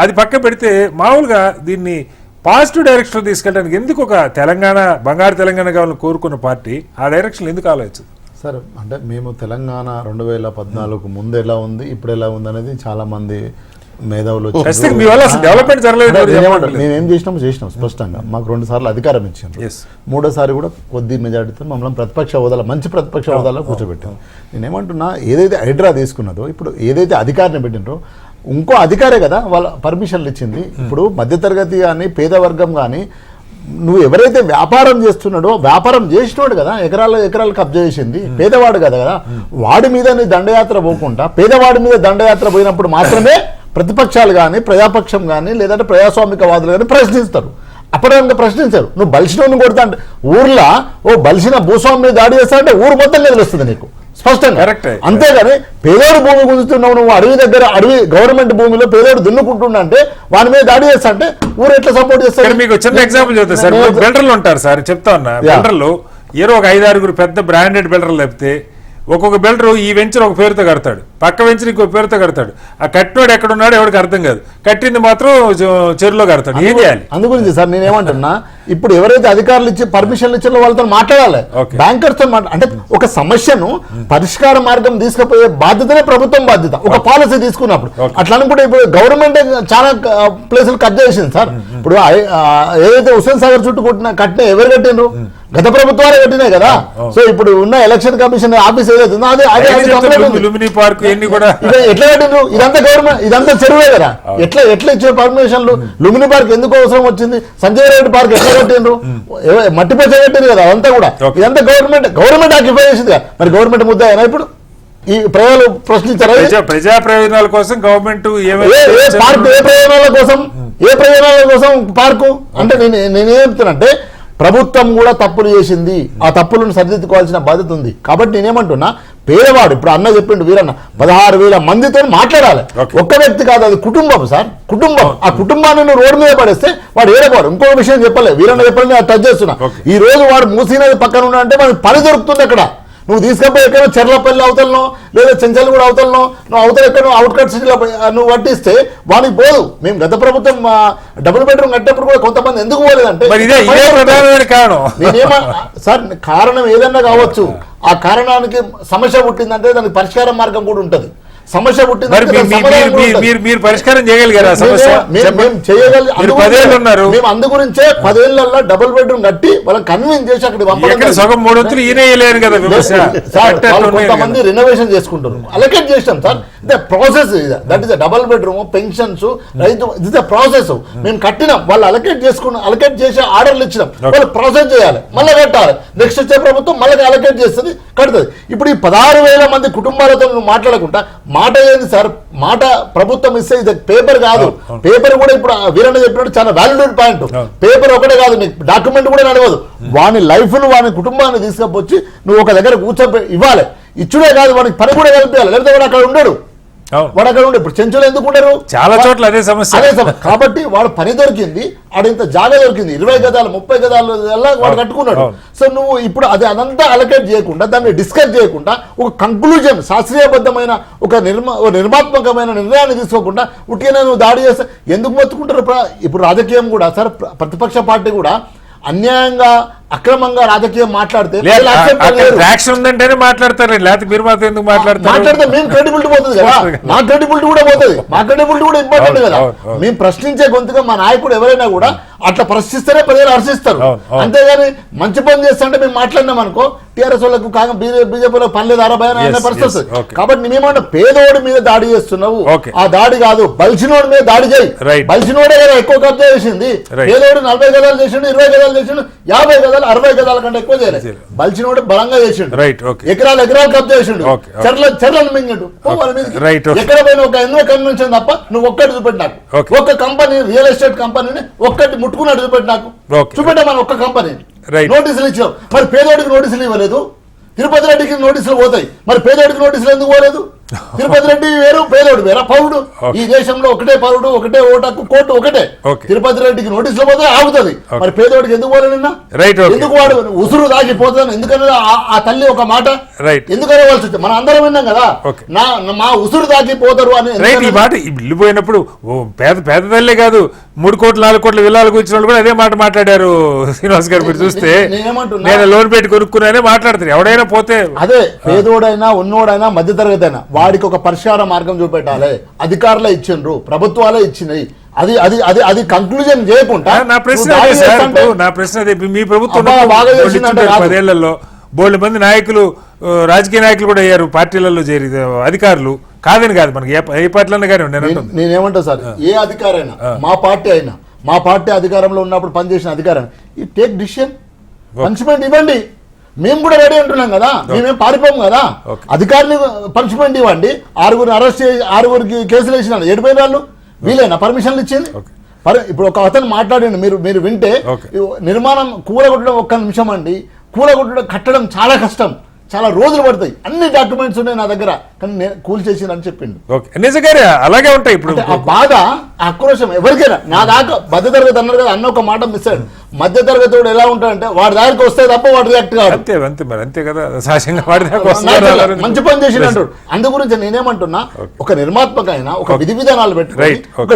A: అది పక్క పెడితే మామూలుగా దీన్ని పాజిటివ్ డైరెక్షన్ తీసుకెళ్ళడానికి ఎందుకు ఒక తెలంగాణ, బంగారు తెలంగాణ కావాలని కోరుకున్న పార్టీ ఆ డైరెక్షన్ ఎందుకు ఆలోచించదు
C: సార్? అంటే మేము తెలంగాణ 2014 ముందు ఎలా ఉంది, ఇప్పుడు ఎలా ఉంది అనేది చాలా మంది మేధావులు
A: డెవలప్మెంట్ జరగలేదు.
C: మేమేం చేసినాం స్పష్టంగా. మాకు 2 సార్లు అధికారం ఇచ్చారు, 3ఓసారి కూడా కొద్ది మెజార్టీతో మమ్మల్ని ప్రతిపక్ష హోదాలో, మంచి ప్రతిపక్ష హోదాలో కూర్చోబెట్టాం. నేనేమంటున్నా, ఏదైతే హైడ్రా తీసుకున్నదో, ఇప్పుడు ఏదైతే అధికారిని పెట్టినరో ఇంకో అధికారే కదా వాళ్ళ పర్మిషన్లు ఇచ్చింది. ఇప్పుడు మధ్యతరగతి కానీ పేదవర్గం కానీ, నువ్వు ఎవరైతే వ్యాపారం చేస్తున్నాడో, వ్యాపారం చేసినోడు కదా ఎకరాలు కబ్జా చేసింది, పేదవాడు కదా. వాడి మీద నీ దండయాత్ర పోకుండా పేదవాడి మీద దండయాత్ర పోయినప్పుడు మాత్రమే ప్రతిపక్షాలు కానీ, ప్రజాపక్షం కానీ, లేదంటే ప్రజాస్వామికవాదులు కానీ ప్రశ్నిస్తారు. అప్పటిదాకా ప్రశ్నించారు. నువ్వు బలిసినోని కొడతా అంటే, ఊర్లో బలిసిన భూస్వామి మీద దాడి చేస్తా అంటే ఊరు మొత్తం వస్తుంది నీకు స్పష్టంగా. అంతేగాని పేదోడు భూమి గుంజుతున్నావు, నువ్వు అడవి గవర్నమెంట్ భూమిలో పేదోడు దున్నుకుంటుండే వాని మీద దాడి చేస్తా అంటే ఊరు ఎట్లా సపోర్ట్ చేస్తారు?
A: మీకు చిన్న ఎగ్జాంపుల్ చెప్తా సార్. బిల్డర్లు ఉంటారు సార్, చెప్తా ఉన్నా. బిల్డర్లు ఏదో ఒక 5-6 పెద్ద బ్రాండెడ్ బిల్డర్లు లేపితే ఒక్కొక్క బిల్డర్ ఈ వెంచర్ ఒక పేరుతో కడతాడు, పక్క వెంచర్ ఇంకో పేరుతో కడతాడు. ఆ కట్టినోడు ఎక్కడున్నాడు ఎవరికి అర్థం కాదు, కట్టింది మాత్రం చెరువులో కడతాడు. ఏం చేయాలి?
C: అందుగురించి సార్ నేనేమంటున్నా, ఇప్పుడు ఎవరైతే అధికారులు ఇచ్చి పర్మిషన్లు ఇచ్చారో వాళ్ళతో మాట్లాడాలి, బ్యాంకర్స్ తో అంటే ఒక సమస్యను పరిష్కార మార్గం తీసుకుపోయే బాధ్యతనే ప్రభుత్వం బాధ్యత, ఒక పాలసీ తీసుకున్నప్పుడు. అట్లా అనుకుంటే ఇప్పుడు గవర్నమెంట్ చాలా ప్లేసులు కట్ చేసింది సార్. ఇప్పుడు ఏదైతే హుస్సేన్ సాగర్ చుట్టూ కట్టినా ఎవరు కట్టిండ్రు? గత ప్రభుత్వాలే కట్టినాయి కదా. సో ఇప్పుడు ఉన్న ఎలక్షన్ కమిషన్ ఆఫీస్ ఏదైతే ఎట్లా కట్టిండ్రు? ఇదంతా గవర్నమెంట్, ఇదంతా చెరువే కదా. ఎట్లా ఇచ్చే పర్మిషన్లు? లుంబిని పార్క్ ఎందుకు అవసరం వచ్చింది? సంజయ్ రెడ్డి పార్క్ ఎట్లా కట్టిండ్రు? మట్టి పచ్చ కట్టింది కదా. అదంతా కూడా ఇదంతా గవర్నమెంట్ ఆక్యుపై చేసింది కదా. మరి గవర్నమెంట్ ముద్ద అయినా ఇప్పుడు ఈ ప్రజలు ప్రశ్నించారు.
A: ప్రజా ప్రయోజనాల కోసం గవర్నమెంట్
C: పార్క్ ఏ ప్రయోజనాల కోసం ఏ ప్రయోజనాల కోసం పార్కు అంటే నేనేం చెప్తున్నా ప్రభుత్వం కూడా తప్పులు చేసింది, ఆ తప్పులను సరిదిద్దుకోవాల్సిన బాధ్యత ఉంది. కాబట్టి నేనేమంటున్నా, పేదవాడు ఇప్పుడు అన్న చెప్పిండు వీరన్న 16,000 మందితో మాట్లాడాలి. ఒక్క వ్యక్తి కాదు, అది కుటుంబం సార్, కుటుంబం. ఆ కుటుంబాన్ని నువ్వు రోడ్డు మీద పడేస్తే వాడు ఏడవాడు. ఇంకో విషయం చెప్పలే, వీరన్న చెప్పలేదు, నేను టచ్ చేస్తున్నా. ఈ రోజు వాడు మూసినది పక్కన ఉన్నా అంటే మనకి పని దొరుకుతుంది అక్కడ. నువ్వు తీసుకపోయి ఎక్కడో చెర్లపల్లి అవతలనో లేదా చెంచల్ కూడా అవతలనో నువ్వు అవతల ఎక్కడో అవుట్కట్ సిటీలో నువ్వు పట్టిస్తే వానికి పోదు. మేము గత ప్రభుత్వం డబుల్ బెడ్రూమ్ కట్టినప్పుడు కూడా కొంతమంది ఎందుకు పోలేదంటే సార్ కారణం ఏదన్నా కావచ్చు, ఆ కారణానికి సమస్య పుట్టిందంటే దానికి పరిష్కార మార్గం కూడా ఉంటుంది. సమస్య
A: మీరు పరిష్కారం చేయగలిగారా?
C: మేము అందు గురించే 10 ఏళ్లలో డబుల్ బెడ్రూమ్ కట్టి వాళ్ళని కన్విన్స్ చేసి అక్కడ
A: సగం 3 వంతులు ఈయన కదా.
C: కొంతమంది రెనోవేషన్ చేసుకుంటారు, అలొకేట్ చేస్తాం sir. Process that is double bedroom, pensions, రైతు, ఇస్ ద ప్రాసెస్. మేము కట్టినాం, వాళ్ళు అలొకేట్ చేసుకున్నాం, అలొకేట్ చేసి ఆర్డర్లు ఇచ్చినాం, వాళ్ళు ప్రాసెస్ చేయాలి, మళ్ళీ కట్టాలి. నెక్స్ట్ వచ్చే ప్రభుత్వం మళ్ళీ అలొకేట్ చేస్తుంది, కడుతుంది. ఇప్పుడు ఈ 16,000 మంది కుటుంబాలతో నువ్వు మాట్లాడకుండా మాట ఏంది సార్? మాట ప్రభుత్వం ఇస్తే ఇది పేపర్ కాదు. పేపర్ కూడా ఇప్పుడు వీరన్న చెప్పినట్టు చాలా వాల్యుడ్ పాయింట్. పేపర్ ఒకటే కాదు, నీకు డాక్యుమెంట్ కూడా నడవదు. వాని లైఫ్ ను వాని కుటుంబాన్ని తీసుకొచ్చి నువ్వు ఒక దగ్గర కూర్చొని ఇవ్వాలి. ఇచ్చుడే కాదు, వానికి పని కూడా కల్పించాలి. లేకపోతే వాడు అక్కడ ఉండడు, వాడు అక్కడ ఉండే. ఇప్పుడు చెంచులు ఎందుకు ఉండరు?
A: చాలా చోట్ల అదే సమస్య.
C: కాబట్టి వాడు పని దొరికింది, ఆడింత జాగా దొరికింది, 20 గదాలు 30 గదాలు వాడు కట్టుకున్నాడు. సో నువ్వు ఇప్పుడు అదంతా అలొకేట్ చేయకుండా, దాన్ని డిస్కస్ చేయకుండా, ఒక కంక్లూజన్ శాస్త్రీయబద్ధమైన ఒక నిర్మాత్మకమైన నిర్ణయాన్ని తీసుకోకుండా ఉట్టిగానే నువ్వు దాడి చేస్తే ఎందుకు మొత్తుకుంటారు? ఇప్పుడు రాజకీయం కూడా సార్, ప్రతిపక్ష పార్టీ కూడా అన్యాయంగా అక్రమంగా రాజకీయం మాట్లాడితే
A: ఉందంటేనే మాట్లాడతారు, లేకపోతే మీరు మాత్రం ఎందుకు
C: మాట్లాడితే మేము క్రెడిబిలిటీ పోతుంది కదా, మా క్రెడిబిలిటీ కూడా పోతుంది, మా క్రెడిబిలిటీ కూడా ఇంపార్టెంట్ కదా. మేము ప్రశ్నించే గొంతుగా మా నాయకుడు ఎవరైనా కూడా అట్లా ప్రశ్నిస్తేనే ప్రజలు హర్షిస్తారు. అంతేగాని మంచి పని చేస్తుంటే మేము మాట్లాడినాం అనుకో, టీఆర్ఎస్ వాళ్ళకు బీజేపీలో పనిలేదు అనే పరిస్థితి వస్తుంది. కాబట్టి నేనేమన్నా పేదోడి మీద దాడి చేస్తున్నావు, ఆ దాడి కాదు, బలిసినోడి మీద దాడి చేయి. బలిసినోడే కదా ఎక్కువ కబ్జా చేసింది. పేదోడు 40 గదాలు చేసిండు, 20 గదాలు చేసిండు, 50 గదాలు 60 గదాల కంటే ఎక్కువ చేయలేదు. బలిసినోడు బలంగా చేసిండు, ఎకరాలు కబ్జా చేసిండు, చెర్లను మింగిండు. ఎక్కడ పోయిన ఒక ఎన్నో కన్వెన్షన్ తప్ప నువ్వు ఒక్కటి చూపెట్టి నాకు, ఒక్క కంపెనీ రియల్ ఎస్టేట్ కంపెనీని ఒక్కటి ముట్టుకున్నట్టు చూపెట్టి నాకు చూపెట్టా. మన ఒక్క కంపెనీ నోటీసులు ఇచ్చావు, మరి పేదోడికి నోటీసులు ఇవ్వలేదు. తిరుపతి రెడ్డికి నోటీసులు పోతాయి, మరి పేదోడికి నోటీసులు ఎందుకు పోలేదు? తిరుపతి రెడ్డి వేరు, పేదోడు వేరా? పౌరుడు ఈ దేశంలో ఒకటే పౌరుడు, ఒకటే ఓటకు, కోర్టు ఒకటే. తిరుపతి రెడ్డికి నోటీసులు పోతే ఆగుతుంది, మరి పేదోడికి ఎందుకు పోలే? నిన్న ఎందుకు వాడు ఉసురు దాగిపోతుంది? ఎందుకని ఆ తల్లి ఒక మాట ఎందుకనే వాళ్ళసి వచ్చి మన అందరం విన్నాం కదా, మా ఉసురు దాగిపోతారు అని.
A: ఈ మాట ఇల్లు పోయినప్పుడు పేద తల్లే కాదు, 3 కోట్లు 4 కోట్ల విల్లాలకు వచ్చిన వాళ్ళు కూడా అదే మాట మాట్లాడారు. శ్రీనివాస్ గారు మీరు చూస్తే నేను లోన్ పెట్టి కొనుక్కునే మాట్లాడతారు. ఎవడైనా పోతే
C: అదే పేదోడైనా ఉన్నోడైనా మధ్యతరగతి అయినా వాడికి ఒక పరిష్కార మార్గం చూపెట్టాలి. అధికారులే ఇచ్చిండ్రు, ప్రభుత్వాలే ఇచ్చినాయి. అది అది అది అది కంక్లూజన్ చేయకుండా
A: నా ప్రశ్న అదే. మీ ప్రభుత్వం 10 ఏళ్లలో బోల్డ్ మంది నాయకులు, రాజకీయ నాయకులు కూడా అయ్యారు, పార్టీలలో చేరి అధికారులు. కాదని కాదు, మనకి ఏ పార్టీలన్నా కానీ
C: నేనేమంటా సార్, ఏ అధికారైనా, మా పార్టీ అయినా, మా పార్టీ అధికారంలో ఉన్నప్పుడు పనిచేసిన అధికారం ఈ టేక్ డిసిషన్, పనిష్మెంట్ ఇవ్వండి. మేము కూడా రెడీ అంటున్నాం కదా, మేమేం పారిపోము కదా. అధికారిని పనిష్మెంట్ ఇవ్వండి. 6గురిని అరెస్ట్ చేసి 6గురికి కేసులు వేసినారు, 7 వాళ్ళు వీలేనా పర్మిషన్లు ఇచ్చింది? ఇప్పుడు ఒక అతను మాట్లాడండి, మీరు వింటే నిర్మాణం కూలగొట్టడం 1 నిమిషం అండి, కూలగొట్టడం కట్టడం చాలా కష్టం, చాలా రోజులు పడతాయి, అన్ని డాక్యుమెంట్స్ ఉన్నాయి నా దగ్గర, కానీ నేను కూల్ చేసిందని చెప్పిండు.
A: నిజంగానే అలాగే ఉంటాయి. ఇప్పుడు
C: ఆ బాధ, ఆక్రోశం ఎవరికైనా. నా దాకా మధ్యతరగతి అన్నారు కదా, అన్న ఒక మాట మిస్ అయ్యాడు. మధ్యతరగతి వాడు ఎలా ఉంటాడంటే వాడి దానికి వస్తే తప్ప వాడు రియాక్ట్ కాదు.
A: అంతే కదా, సహజంగా వాడి దాకా
C: మంచి పని చేసి అంటాడు. అందు గురించి నేనేమంటున్నా, ఒక నిర్మాత్మకమైన ఒక విధి విధానాలు పెట్టుకొని ఒక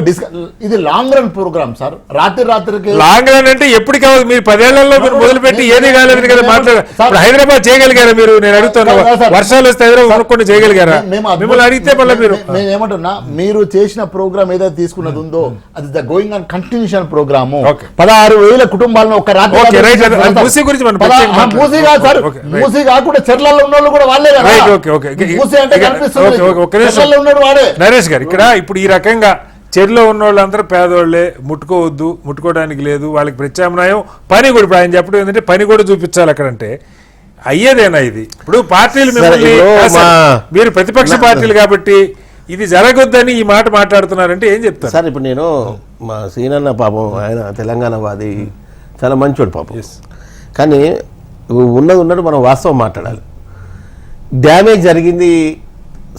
C: ఇది లాంగ్ రన్ ప్రోగ్రామ్ సార్. రాత్రికి
A: లాంగ్ రన్ అంటే ఎప్పుడు కావాలి? మీరు 10 ఏళ్లలో మీరు మొదలుపెట్టి ఏది కాలేదు కదా మాట్లాడారు. హైదరాబాద్ చేయగలిగారా మీరు? నేను అడుగుతాను, వర్షాలు వస్తే హైదరాబాద్ కొనుక్కొని చేయగలిగారా? మిమ్మల్ని అడిగితే మళ్ళీ
C: నేను ఏమంటున్నా, మీరు చేసిన ప్రోగ్రామ్ ఏదైతే తీసుకున్నది ఉందో అది the going on continuation program. 16,000 కుటుంబాలను ఒక రాత్రి మూసీ కాకుండా చెర్లలో ఉన్న వాళ్ళు కూడా వాళ్ళే కదా. మూసీ అంటే కనిపిస్తుంది వాడే.
A: నరేష్ గారు, ఇక్కడ ఇప్పుడు ఈ రకంగా చెరులో ఉన్న వాళ్ళందరూ పేదవాళ్లే, ముట్టుకోవద్దు, ముట్టుకోవడానికి లేదు, వాళ్ళకి ప్రత్యామ్నాయం పని కూడా. ఇప్పుడు ఆయన చెప్పడం ఏంటంటే పని కూడా చూపించాలి అక్కడంటే అయ్యేదేనా ఇది? ఇప్పుడు పార్టీలు మీరు ప్రతిపక్ష పార్టీలు కాబట్టి ఇది జరగొద్దని ఈ మాట మాట్లాడుతున్నారంటే ఏం చెప్తారు?
D: సార్ ఇప్పుడు నేను మా సీనన్న పాపం ఆయన తెలంగాణ వాది చాలా మంచోడు పాపం. కానీ ఉన్నది ఉన్నట్టు మనం వాస్తవం మాట్లాడాలి. డ్యామేజ్ జరిగింది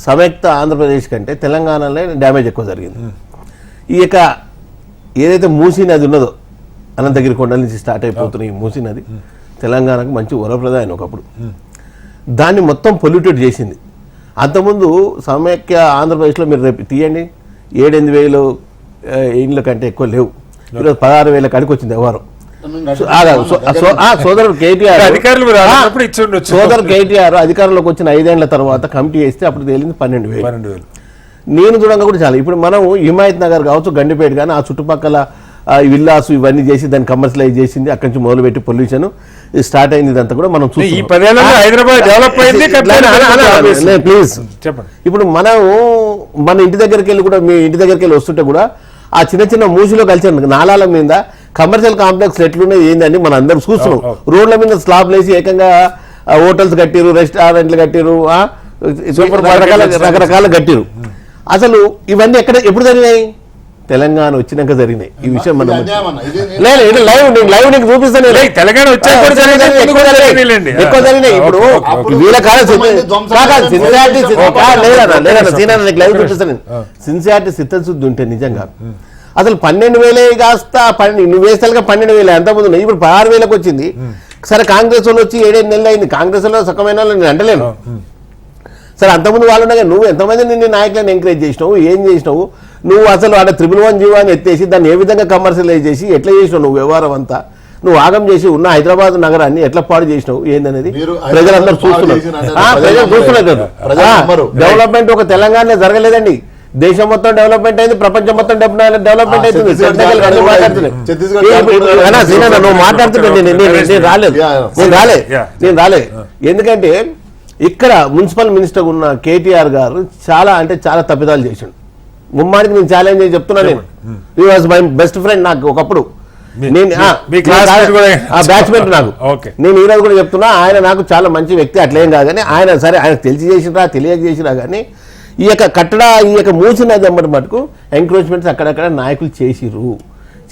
D: సమైక్త ఆంధ్రప్రదేశ్ కంటే తెలంగాణలో డ్యామేజ్ ఎక్కువ జరిగింది. ఈ యొక్క ఏదైతే మూసీ నది ఉన్నదో అనంతగిరి కొండల నుంచి స్టార్ట్ అయిపోతున్న ఈ మూసీ నది తెలంగాణకు మంచి వరప్రదాయం ఒకప్పుడు. దాన్ని మొత్తం పొల్యూటెడ్ చేసింది. అంతకుముందు సమైక్య ఆంధ్రప్రదేశ్లో మీరు రేపు తీయండి 7-8 ఇండ్ల కంటే ఎక్కువ లేవు. ఈరోజు 16,000 కాడికి వచ్చింది వ్యవహారం. సోదరుడు కేటీఆర్ అధికారంలోకి వచ్చిన 5 ఏళ్ల తర్వాత కమిటీ వేస్తే అప్పుడు తేలింది 12,000. నేను చూడంగా కూడా చాలా. ఇప్పుడు మనం హిమాయత్ నగర్ కావచ్చు, గండిపేట కానీ ఆ చుట్టుపక్కల విల్లాసు ఇవన్నీ చేసి దాన్ని కమర్షియలైజ్ చేసింది. అక్కడి నుంచి మొదలుపెట్టి పొల్యూషన్ స్టార్ట్ అయింది. ఇదంతా కూడా మనం చూస్తాం. ప్లీజ్ చెప్పండి. ఇప్పుడు మనం మన ఇంటి దగ్గరికి వెళ్ళి కూడా మీ ఇంటి దగ్గరికి వెళ్ళి వస్తుంటే కూడా ఆ చిన్న చిన్న మూసిలో కలిసి నాలాల మీద కమర్షియల్ కాంప్లెక్స్ ఎట్లున్నాయి ఏందని మనం అందరం చూస్తున్నాం. రోడ్ల మీద స్లాబ్లు వేసి ఏకంగా హోటల్స్ కట్టిరు, రెస్టారెంట్లు కట్టిరు, రకరకాల కట్టిరు. అసలు ఇవన్నీ ఎప్పుడు జరిగినాయి? తెలంగాణ వచ్చినాక జరిగినాయి. ఈ విషయం మనం లైవ్ నీకు చూపిస్తాను.
A: తెలంగాణ
D: ఎక్కువ జరిగినాయి. ఇప్పుడు వీళ్ళ కాలం లైవ్ చూపిస్తాను. సిన్సియారిటీ చిత్తశుద్ధి ఉంటే నిజంగా అసలు 12,000 కాస్త నువ్వు వేస్తాలుగా 12,000 ఎంతమంది ఉన్నాయి. ఇప్పుడు 16,000 వచ్చింది. సరే కాంగ్రెస్ వాళ్ళు వచ్చి 7-8 నెలలు అయింది. కాంగ్రెస్ లో సకమైన నేను అంటలేను. సరే అంతకుముందు వాళ్ళు ఉండగా నువ్వు ఎంతమంది నిన్ను నాయకులను ఎంకరేజ్ చేసినావు, ఏం చేసినావు? నువ్వు అసలు ఆడ 111 జీవాన్ని ఎత్తేసి దాన్ని ఏ విధంగా కమర్షియలైజ్ చేసి ఎట్లా చేసినావు? నువ్వు వ్యవహారం అంతా నువ్వు ఆగం చేసి ఉన్న హైదరాబాద్ నగరాన్ని ఎట్లా పాడు చేసినావు ఏందనేది ప్రజలందరూ చూస్తున్నారు. ప్రజలు చూస్తున్నారు కదా. డెవలప్మెంట్ ఒక తెలంగాణలో జరగలేదండి. దేశం మొత్తం డెవలప్మెంట్ అయింది, ప్రపంచం మొత్తం డెవలప్మెంట్ అవుతుంది. నువ్వు మాట్లాడుతుంటే నేను రాలే. ఎందుకంటే ఇక్కడ మున్సిపల్ మినిస్టర్ ఉన్న కేటీఆర్ గారు చాలా అంటే చాలా తప్పిదాలు చేసిండు. ముమ్మానికి నేను ఛాలెంజ్ చేసి చెప్తున్నా. నేను he was my best friend. నాకు ఒకప్పుడు బ్యాచ్మెంట్ నాకు. నేను ఈరోజు కూడా చెప్తున్నా ఆయన నాకు చాలా మంచి వ్యక్తి, అట్లేం కాదు. కానీ ఆయన సరే ఆయన తెలిసి చేసినా తెలియక చేసినా కానీ ఈ యొక్క మూసినది అమ్మటి మటుకు ఎంక్రోచ్మెంట్స్ అక్కడక్కడ నాయకులు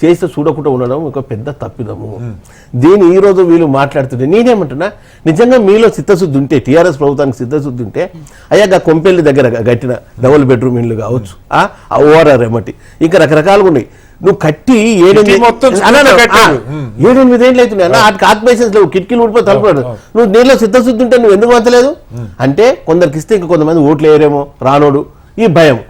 D: చేస్తే చూడకుండా ఉండడం ఒక పెద్ద తప్పిదము. దీన్ని ఈ రోజు వీళ్ళు మాట్లాడుతుంటే నేనేమంటున్నా, నిజంగా మీలో చిత్తశుద్ధి ఉంటే, టీఆర్ఎస్ ప్రభుత్వానికి చిత్తశుద్ధి ఉంటే అయ్యా కొంపెల్లి దగ్గర కట్టిన డబుల్ బెడ్రూమ్ ఇల్లు కావచ్చు, ఓఆర్ఆర్ ఎమ్మటి ఇంకా రకరకాలుగా ఉన్నాయి. నువ్వు కట్టి 7-8 ఏళ్ళు అవుతున్నాయి అన్న. వాటికి ఆత్మేషన్స్ లేవు, కిటికీలు ఊడిపోయి తలుపులు. నువ్వు నీలో చిత్తశుద్ధి ఉంటే నువ్వు ఎందుకు వంచలేదు? అంటే కొందరికి ఇస్తే ఇంకా కొంతమంది ఓట్లు వేయరేమో రానోడు, ఈ భయం.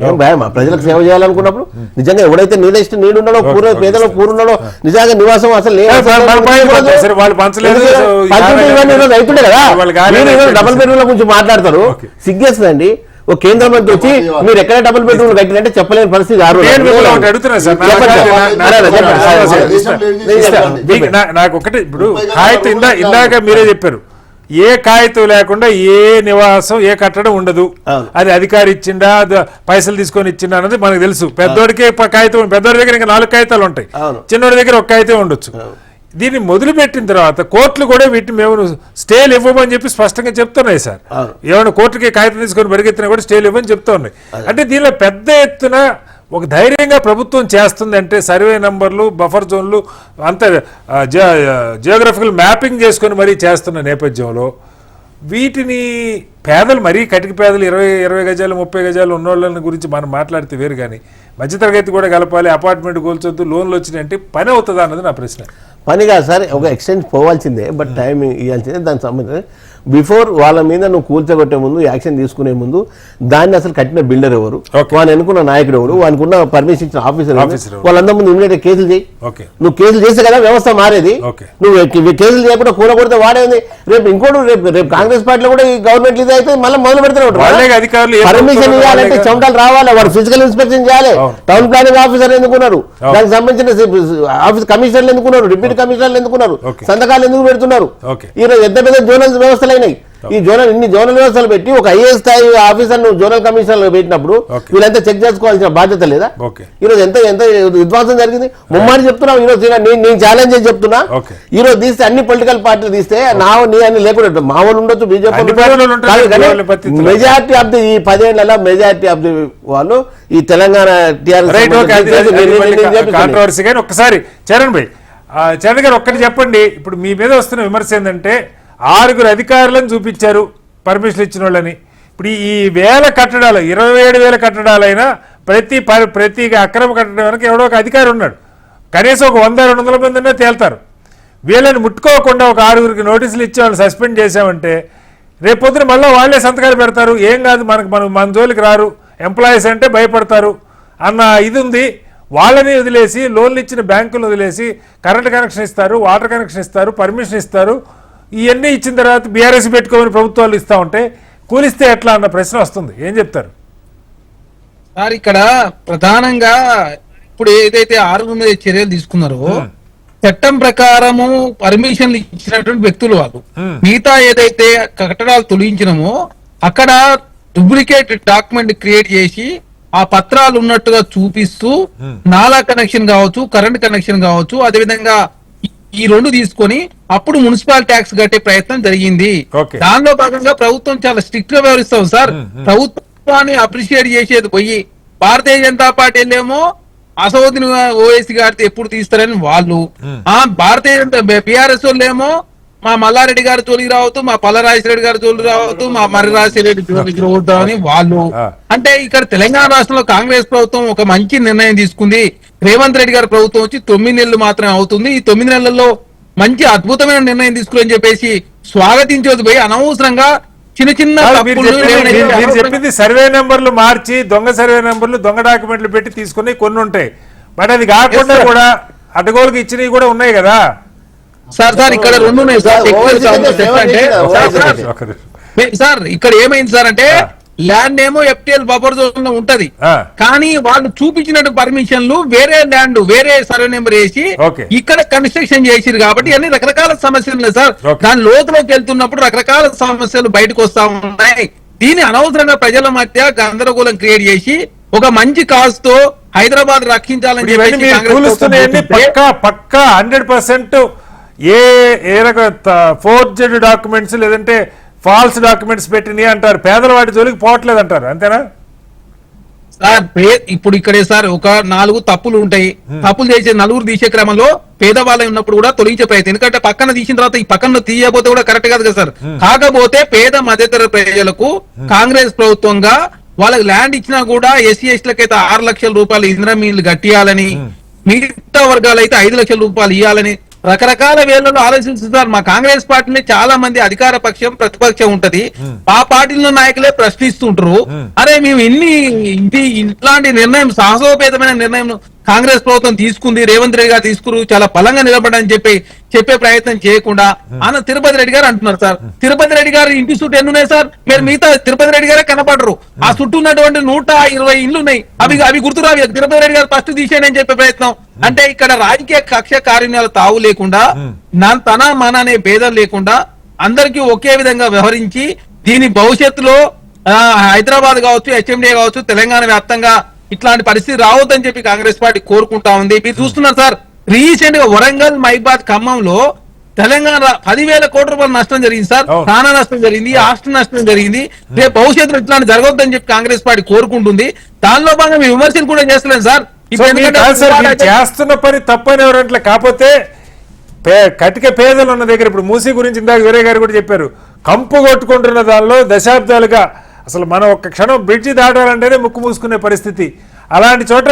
D: ఏం భయమా? ప్రజలకు సేవ చేయాలనుకున్నప్పుడు నిజంగా ఎవడైతే నీడున్నాడో పేదలో పూరున్నాడో నిజంగా నివాసం అసలు రైతుండే కదా. డబుల్ బెడ్రూమ్ల గురించి మాట్లాడతారు, సిగ్గేస్తుందండి. ఓ కేంద్ర మంత్రి వచ్చి మీరు ఎక్కడ డబుల్ బెడ్రూమ్ కట్టినంటే చెప్పలేని పరిస్థితి.
A: నాకు ఒకటి ఇప్పుడు కాగితం ఇందాక మీరే చెప్పారు, ఏ కాగితం లేకుండా ఏ నివాసం ఏ కట్టడం ఉండదు. అది అధికారి ఇచ్చిండా పైసలు తీసుకొని ఇచ్చిండా అన్నది మనకు తెలుసు. పెద్దోడికే కాగితం, పెద్దోడి దగ్గర ఇంకా 4 కాగితాలు ఉంటాయి, చిన్నోడి దగ్గర 1 కాగితం ఉండొచ్చు. దీన్ని మొదలుపెట్టిన తర్వాత కోర్టులు కూడా వీటిని మేము స్టేలు ఇవ్వమని చెప్పి స్పష్టంగా చెప్తున్నాయి సార్. ఏమైనా కోర్టుకి కాగితం తీసుకొని పరిగెత్తినా కూడా స్టేలు ఇవ్వని చెప్తా ఉన్నాయి. అంటే దీనిలో పెద్ద ఎత్తున ఒక ధైర్యంగా ప్రభుత్వం చేస్తుంది అంటే సర్వే నంబర్లు, బఫర్ జోన్లు అంత జియోగ్రఫికల్ మ్యాపింగ్ చేసుకొని మరీ చేస్తున్న నేపథ్యంలో వీటిని పేదలు మరీ కటిక పేదలు 20 గజాలు 30 గజాలు ఉన్నోళ్ళని గురించి మనం మాట్లాడితే వేరు. కానీ మధ్యతరగతి కూడా కలపాలి, అపార్ట్మెంట్ కూల్చొద్దు, లోన్లు వచ్చినాయి అంటే పని అవుతుందా అన్నది నా ప్రశ్న.
D: పని కాదు సార్, ఒక ఎక్స్టెండ్ పోవాల్సిందే, బట్ టైం ఇవ్వాల్సిందే. దానికి సంబంధించి బిఫోర్ వాళ్ళ మీద నువ్వు కూల్చగొట్టే ముందు, యాక్షన్ తీసుకునే ముందు దాన్ని అసలు కట్టిన బిల్డర్ ఎవరు, వాని అనుకున్న నాయకుడు ఎవరు, వానికి ఉన్న పర్మిషన్ ఇచ్చిన ఆఫీసర్ వాళ్ళందరూ ముందు ఇమీడియట్ కేసులు చేయి. నువ్వు కేసులు చేస్తే కదా వ్యవస్థ మారేది. నువ్వు కేసులు చేయకుండా కూలగొడితే వాడేది. రేపు ఇంకోటి రేపు కాంగ్రెస్ పార్టీలో కూడా ఈ గవర్నమెంట్ ఇది అయితే మళ్ళీ మొదలు పెడతారు. పర్మిషన్ ఇవ్వాలంటే చెమటలు రావాలి, వాడు ఫిజికల్ ఇన్స్పెక్షన్ చేయాలి. టౌన్ ప్లానింగ్ ఆఫీసర్ ఎందుకున్నారు, దానికి సంబంధించిన ఆఫీస్ కమిషనర్లు ఎందుకున్నారు, డిప్యూటీ కమిషనర్లు ఎందుకున్నారు, సంతకాలు ఎందుకు పెడుతున్నారు? ఈరోజు పెద్ద పెద్ద జోనల్ వ్యవస్థలు అయినాయి. ఈ జోనల్ ఇన్ని జోనల్ వ్యవస్థలు పెట్టి ఒక ఐఏఎస్ స్థాయి ఆఫీసర్ నువ్వు జోనల్ కమిషనర్ పెట్టినప్పుడు
A: Okay.
D: వీళ్ళంతా చెక్ చేసుకోవాల్సిన బాధ్యత లేదా?
A: ఓకే
D: ఈరోజు ఎంత ఎంత విధ్వంసం జరిగింది ముమ్మారి చెప్తున్నావు. ఈరోజు నేను ఛాలెంజ్ చేసి చెప్తున్నా,
A: Okay.
D: ఈరోజు తీస్తే అన్ని పొలిటికల్ పార్టీలు తీస్తే నా నీ అని లేకుండా మా వాళ్ళు ఉండొచ్చు,
A: అన్ని పార్టీలు ఉంటారు, వాళ్ళ పరిస్థితులు.
D: మెజారిటీ ఆఫ్ ది ఈ 10 ఏళ్లలో మెజారిటీ ఆఫ్ ది వాళ్ళు ఈ Telangana
A: right okay
D: TRS
A: controversy. కానీ ఒక్కసారి చరణ్ భాయ్, చరణ్ గారు ఒక్కటి చెప్పండి. ఇప్పుడు మీ మీద వస్తున్న విమర్శ ఏంటంటే 6 అధికారులను చూపించారు పర్మిషన్ ఇచ్చిన వాళ్ళని. ఇప్పుడు ఈ 1000 కట్టడాలు 27,000 కట్టడాలైనా ప్రతి అక్రమ కట్టడం వెనక ఎవడో ఒక అధికారి ఉన్నాడు. కనీసం ఒక 100-200 మంది తేల్తారు. వీళ్ళని ముట్టుకోకుండా ఒక 6 నోటీసులు ఇచ్చి వాళ్ళని సస్పెండ్ చేశామంటే రేపొద్దున మళ్ళీ వాళ్ళే సంతకాలు పెడతారు. ఏం కాదు మన జోలికి రారు, ఎంప్లాయీస్ అంటే భయపడతారు అన్న ఇది ఉంది. వాళ్ళని వదిలేసి లోన్లు ఇచ్చిన బ్యాంకులు వదిలేసి కరెంట్ కనెక్షన్ ఇస్తారు, వాటర్ కనెక్షన్ ఇస్తారు, పర్మిషన్ ఇస్తారు. ఇవన్నీ ఇచ్చిన తర్వాత బీఆర్ఎస్ పెట్టుకోమని ప్రభుత్వాలు ఇస్తా ఉంటే కూలిస్తే ఎట్లా అన్న ప్రశ్న వస్తుంది. ఏం చెప్తారు
E: సార్? ఇక్కడ ప్రధానంగా ఇప్పుడు ఏదైతే 6 మీద చర్యలు తీసుకున్నారో చట్టం ప్రకారము పర్మిషన్లు ఇచ్చినటువంటి వ్యక్తులు వాళ్ళు. మిగతా ఏదైతే కట్టడాలు తొలగించినామో అక్కడ డూప్లికేట్ డాక్యుమెంట్ క్రియేట్ చేసి ఆ పత్రాలు ఉన్నట్టుగా చూపిస్తూ నాలా కనెక్షన్ కావచ్చు, కరెంట్ కనెక్షన్ కావచ్చు, అదేవిధంగా ఈ 2 తీసుకొని అప్పుడు మున్సిపల్ ట్యాక్స్ కట్టే ప్రయత్నం జరిగింది.
A: Okay.
E: దానిలో భాగంగా ప్రభుత్వం చాలా స్ట్రిక్ట్ గా వ్యవహరిస్తాం సార్. ప్రభుత్వాన్ని అప్రిషియేట్ చేసేది పోయి భారతీయ జనతా పార్టీ ఏమో అసౌద్దీన్ ఓవైసీ గారితో ఎప్పుడు తీస్తారని వాళ్ళు, భారతీయ జనతా బీఆర్ఎస్ వాళ్ళు ఏమో మా మల్లారెడ్డి గారి జోలికి రావద్దు, మా పల్లరాజరెడ్డి గారి జోలికి రావద్దు, మా మర్రిరాజరెడ్డి జోలికి రావద్దు వాళ్ళు. అంటే ఇక్కడ తెలంగాణ రాష్ట్రంలో కాంగ్రెస్ ప్రభుత్వం ఒక మంచి నిర్ణయం తీసుకుంది. రేవంత్ రెడ్డి గారి ప్రభుత్వం వచ్చి 9 నెలలు మాత్రమే అవుతుంది. ఈ 9 నెలల్లో మంచి అద్భుతమైన నిర్ణయం తీసుకుని చెప్పేసి స్వాగతించేది పోయి అనవసరంగా చిన్న చిన్న
A: మీరు చెప్పింది సర్వే నెంబర్లు మార్చి దొంగ సర్వే నెంబర్లు దొంగ డాక్యుమెంట్లు పెట్టి తీసుకుని కొన్ని ఉంటాయి. బట్ అది కాకుండా కూడా అడ్డగోలుకి ఇచ్చినవి కూడా ఉన్నాయి కదా
E: సార్. ఇక్కడ 2 ఉన్నాయి సార్. సార్ ఇక్కడ ఏమైంది సార్ అంటే ల్యాండ్ ఏమో FTL బఫర్ జోన్ లో ఉంటది, కానీ వాళ్ళు చూపించినట్టు పర్మిషన్లు వేరే ల్యాండ్ వేరే సర్వే నెంబర్ వేసి ఇక్కడ కన్స్ట్రక్షన్ చేసిరు కాబట్టి అన్ని రకరకాల సమస్యలు ఉన్నాయి సార్. దాని లోతులోకి వెళ్తున్నప్పుడు రకరకాల సమస్యలు బయటకు వస్తా ఉన్నాయి. దీన్ని అనవసరంగా ప్రజల మధ్య గందరగోళం క్రియేట్ చేసి ఒక మంచి కాజ్ తో హైదరాబాద్ రక్షించాలని
A: పక్కా 100% ఏ రకం ఫోర్జెడ్ డాక్యుమెంట్స్ లేదంటే ఫాల్స్ డాక్యుమెంట్స్ పెట్టినాయి అంటారు. పేదల వాటి జోలికి పోవట్లేదు అంటారు, అంతేనా
E: సార్? ఇప్పుడు ఇక్కడే సార్ ఒక 4 తప్పులు ఉంటాయి. తప్పులు చేసే 4 తీసే క్రమంలో పేదవాళ్ళు ఉన్నప్పుడు కూడా తొలగించే ప్రయత్నం. ఎందుకంటే పక్కన తీసిన తర్వాత ఈ పక్కన తీయకపోతే కూడా కరెక్ట్ కాదు కదా సార్. కాకపోతే పేద మధ్యతర ప్రజలకు కాంగ్రెస్ ప్రభుత్వంగా వాళ్ళకి ల్యాండ్ ఇచ్చినా కూడా ఎస్సీ ఎస్టీలకైతే 6 లక్షల రూపాయలు ఇందిరా మిల్లు కట్టియాలని, మిగతా వర్గాలు అయితే 5 లక్షల రూపాయలు ఇవ్వాలని రకరకాల వేళ్లలో ఆలోచిస్తున్నారు. మా కాంగ్రెస్ పార్టీలో చాలా మంది అధికార పక్షం ప్రతిపక్షం ఉంటది, ఆ పార్టీలో నాయకులే ప్రశ్నిస్తుంటారు. అరే మేము ఇట్లాంటి నిర్ణయం సాహసోపేతమైన నిర్ణయం కాంగ్రెస్ ప్రభుత్వం తీసుకుంది, రేవంత్ రెడ్డి గారు తీసుకురు, చాలా బలంగా నిలబడని చెప్పే ప్రయత్నం చేయకుండా తిరుపతి రెడ్డి గారు అంటున్నారు సార్. తిరుపతి రెడ్డి గారు ఇంటి చుట్టూ ఎన్ని ఉన్నాయి సార్? మీరు మిగతా తిరుపతి రెడ్డి గారే కనపడరు. ఆ చుట్టూ ఉన్నటువంటి 120 ఇండ్లు ఉన్నాయి, అవి గుర్తురావి. తిరుపతి రెడ్డి గారు ఫస్ట్ తీసేయని చెప్పే ప్రయత్నం. అంటే ఇక్కడ రాజకీయ కక్ష కార్యాలు తావు లేకుండా తన మన అనే భేదం లేకుండా అందరికీ ఒకే విధంగా వ్యవహరించి దీని భవిష్యత్తులో హైదరాబాద్ కావచ్చు, HMD కావచ్చు, తెలంగాణ వ్యాప్తంగా ఇట్లాంటి పరిస్థితి రావద్దని చెప్పి కాంగ్రెస్ పార్టీ కోరుకుంటా ఉంది. మీరు చూస్తున్నారు సార్, రీసెంట్ గా వరంగల్, మైబాద్, ఖమ్మంలో తెలంగాణ 10,000 కోట్ల రూపాయల నష్టం జరిగింది సార్. ప్రాణ నష్టం జరిగింది, ఆస్తి నష్టం జరిగింది. రేపు భవిష్యత్తులో ఇట్లాంటి జరగొద్దని చెప్పి కాంగ్రెస్ పార్టీ కోరుకుంటుంది. దానిలో భాగంగా మేము విమర్శలు కూడా చేస్తలేం సార్.
A: చేస్తున్న పని తప్పని ఎవరంటే, కాకపోతే కటిక పేదలు ఉన్న దగ్గర ఇప్పుడు మూసీ గురించి ఇందాక వీరయ్య గారు కూడా చెప్పారు. కంపు కొట్టుకుంటున్న దానిలో దశాబ్దాలుగా అసలు మనం ఒక్క క్షణం బ్రిడ్జి దాటాలంటేనే ముక్కు మూసుకునే పరిస్థితి. అలాంటి చోట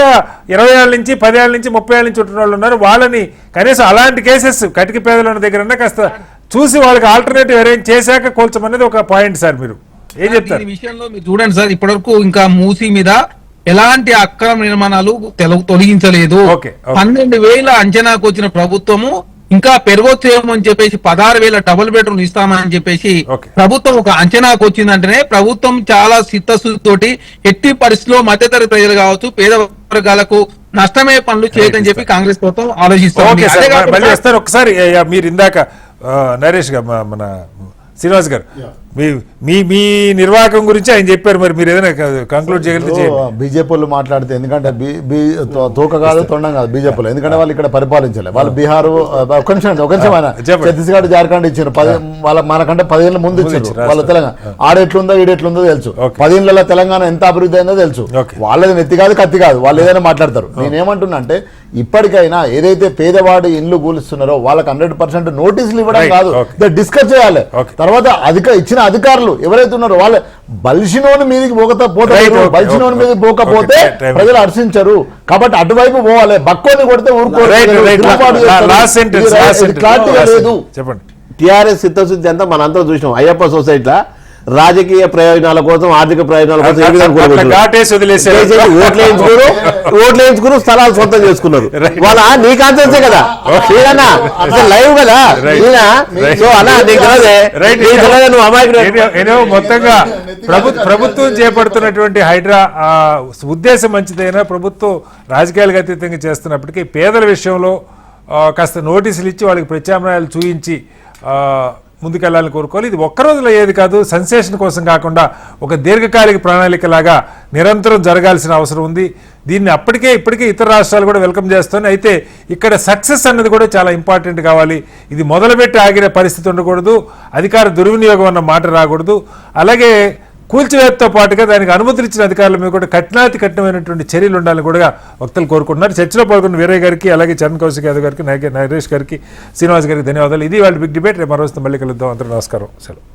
A: 20 ఏళ్ళ నుంచి 10 ఏళ్ళ నుంచి 30 ఏళ్ళ నుంచి ఉంటున్న వాళ్ళు ఉన్నారు. వాళ్ళని కనీసం అలాంటి కేసెస్ కటిక పేదలు ఉన్న దగ్గర కాస్త చూసి వాళ్ళకి ఆల్టర్నేటివ్ అరేంజ్ చేశాక కోల్చమనేది ఒక పాయింట్ సార్. మీరు ఏం చెప్తారు
E: ఈ విషయంలో? మీరు చూడండి సార్, ఇప్పటివరకు ఇంకా మూసీ మీద ఎలాంటి అక్రమ నిర్మాణాలు తొలగించలేదు. 12,000 అంచనాకు వచ్చిన ప్రభుత్వము ఇంకా పెరగొచ్చేమో అని చెప్పేసి 16,000 డబుల్ బెడ్రూమ్ ఇస్తామని చెప్పేసి ప్రభుత్వం ఒక అంచనాకు వచ్చిందంటేనే ప్రభుత్వం చాలా చిత్తశుద్ధితోటి ఎట్టి పరిస్థితిలో మధ్యతరగతి ప్రజలు కావచ్చు, పేద వర్గాలకు నష్టమే పనులు చేయదని చెప్పి కాంగ్రెస్ ప్రభుత్వం ఆలోచిస్తారు.
A: ఒకసారి మీరు ఇందాక నరేష్ గారు, మన శ్రీనివాస్ గారు మీ నిర్వాహకం గురించి ఆయన చెప్పారు, మరి మీరు ఏదైనా కంక్లూడ్ చేయగలిగితే చేయండి.
C: బీజేపీ వాళ్ళు మాట్లాడితే ఎందుకంటే తోక కాదు తొండం కాదు బీజేపీలో, ఎందుకంటే వాళ్ళు ఇక్కడ పరిపాలించాలి. వాళ్ళు బీహార్ ఒక నిమిషం ఆయన ఛత్తీస్గఢ్ జార్ఖండ్ ఇచ్చారు, వాళ్ళ మనకంటే 10 ఏళ్ళ ముందు ఇచ్చారు. వాళ్ళ తెలంగాణ ఆడెట్లుందో ఈడెట్లుందో తెలుసు, 10 ఏళ్ళ తెలంగాణ ఎంత అభివృద్ధి అయిందో తెలుసు. వాళ్ళది నెత్తి కాదు కత్తి కాదు, వాళ్ళు ఏదైనా మాట్లాడతారు. నేనేమంటున్నా అంటే ఇప్పటికైనా ఏదైతే పేదవాడి ఇండ్లు కూలుస్తున్నారో వాళ్ళకి 100% నోటీసులు ఇవ్వడం కాదు, డిస్కస్ చేయాలి. తర్వాత ఇచ్చిన అధికారులు ఎవరైతే ఉన్నారో వాళ్ళ బలిసినోని మీదకి పోతారు, బలిసినోని మీదకి పోకపోతే ప్రజలు హర్షించరు. కాబట్టి అటువైపు పోవాలి, బక్కోని కొడితే ఊరుకోలేదు.
A: చెప్పండి.
D: టిఆర్ఎస్ చిత్తశుద్ధి అంతా మనంతా చూసినాం. అయ్యప్ప సొసైటీలో రాజకీయ ప్రయోజనాల కోసం, ఆర్థిక ప్రయోజనాల కోసం ఓట్లు వేయించుకుని స్థలాలు సొంతం చేసుకున్నారు. వాళ్ళ నీ కాన్సెన్సే కదా, లైవ్ కదా.
A: మొత్తంగా ప్రభుత్వం చేపడుతున్నటువంటి హైడ్రా ఉద్దేశం మంచిదైనా ప్రభుత్వం రాజకీయాలకు అతీతంగా చేస్తున్నప్పటికీ పేదల విషయంలో కాస్త నోటీసులు ఇచ్చి వాళ్ళకి ప్రత్యామ్నాయాలు చూయించి ముందుకెళ్లాలని కోరుకోవాలి. ఇది ఒక్క రోజులో అయ్యేది కాదు, సెన్సేషన్ కోసం కాకుండా ఒక దీర్ఘకాలిక ప్రణాళికలాగా నిరంతరం జరగాల్సిన అవసరం ఉంది. దీన్ని ఇప్పటికే ఇతర రాష్ట్రాలు కూడా వెల్కమ్ చేస్తున్నాయి. అయితే ఇక్కడ సక్సెస్ అన్నది కూడా చాలా ఇంపార్టెంట్ కావాలి. ఇది మొదలుపెట్టి ఆగిన పరిస్థితి ఉండకూడదు, అధికార దుర్వినియోగం అన్న మాట రాకూడదు. అలాగే కూల్చివేతతో పాటుగా దానికి అనుమతులు ఇచ్చిన అధికారుల మీద కూడా కఠినమైనటువంటి చర్యలు ఉండాలని కూడా వక్తలు కోరుకుంటున్నారు. చర్చలో పాల్గొన్న వీరయ్య గారికి, అలాగే చరణ్ కౌశిక్ యాదవ్ గారికి, నరేష్ గారికి, శ్రీనివాస్ గారికి ధన్యవాదాలు. ఇది వాళ్ళ బిగ్ డిబేట్. రేపు మరో మళ్ళీ కలుద్దాం. అందరూ నమస్కారం. సెలవు.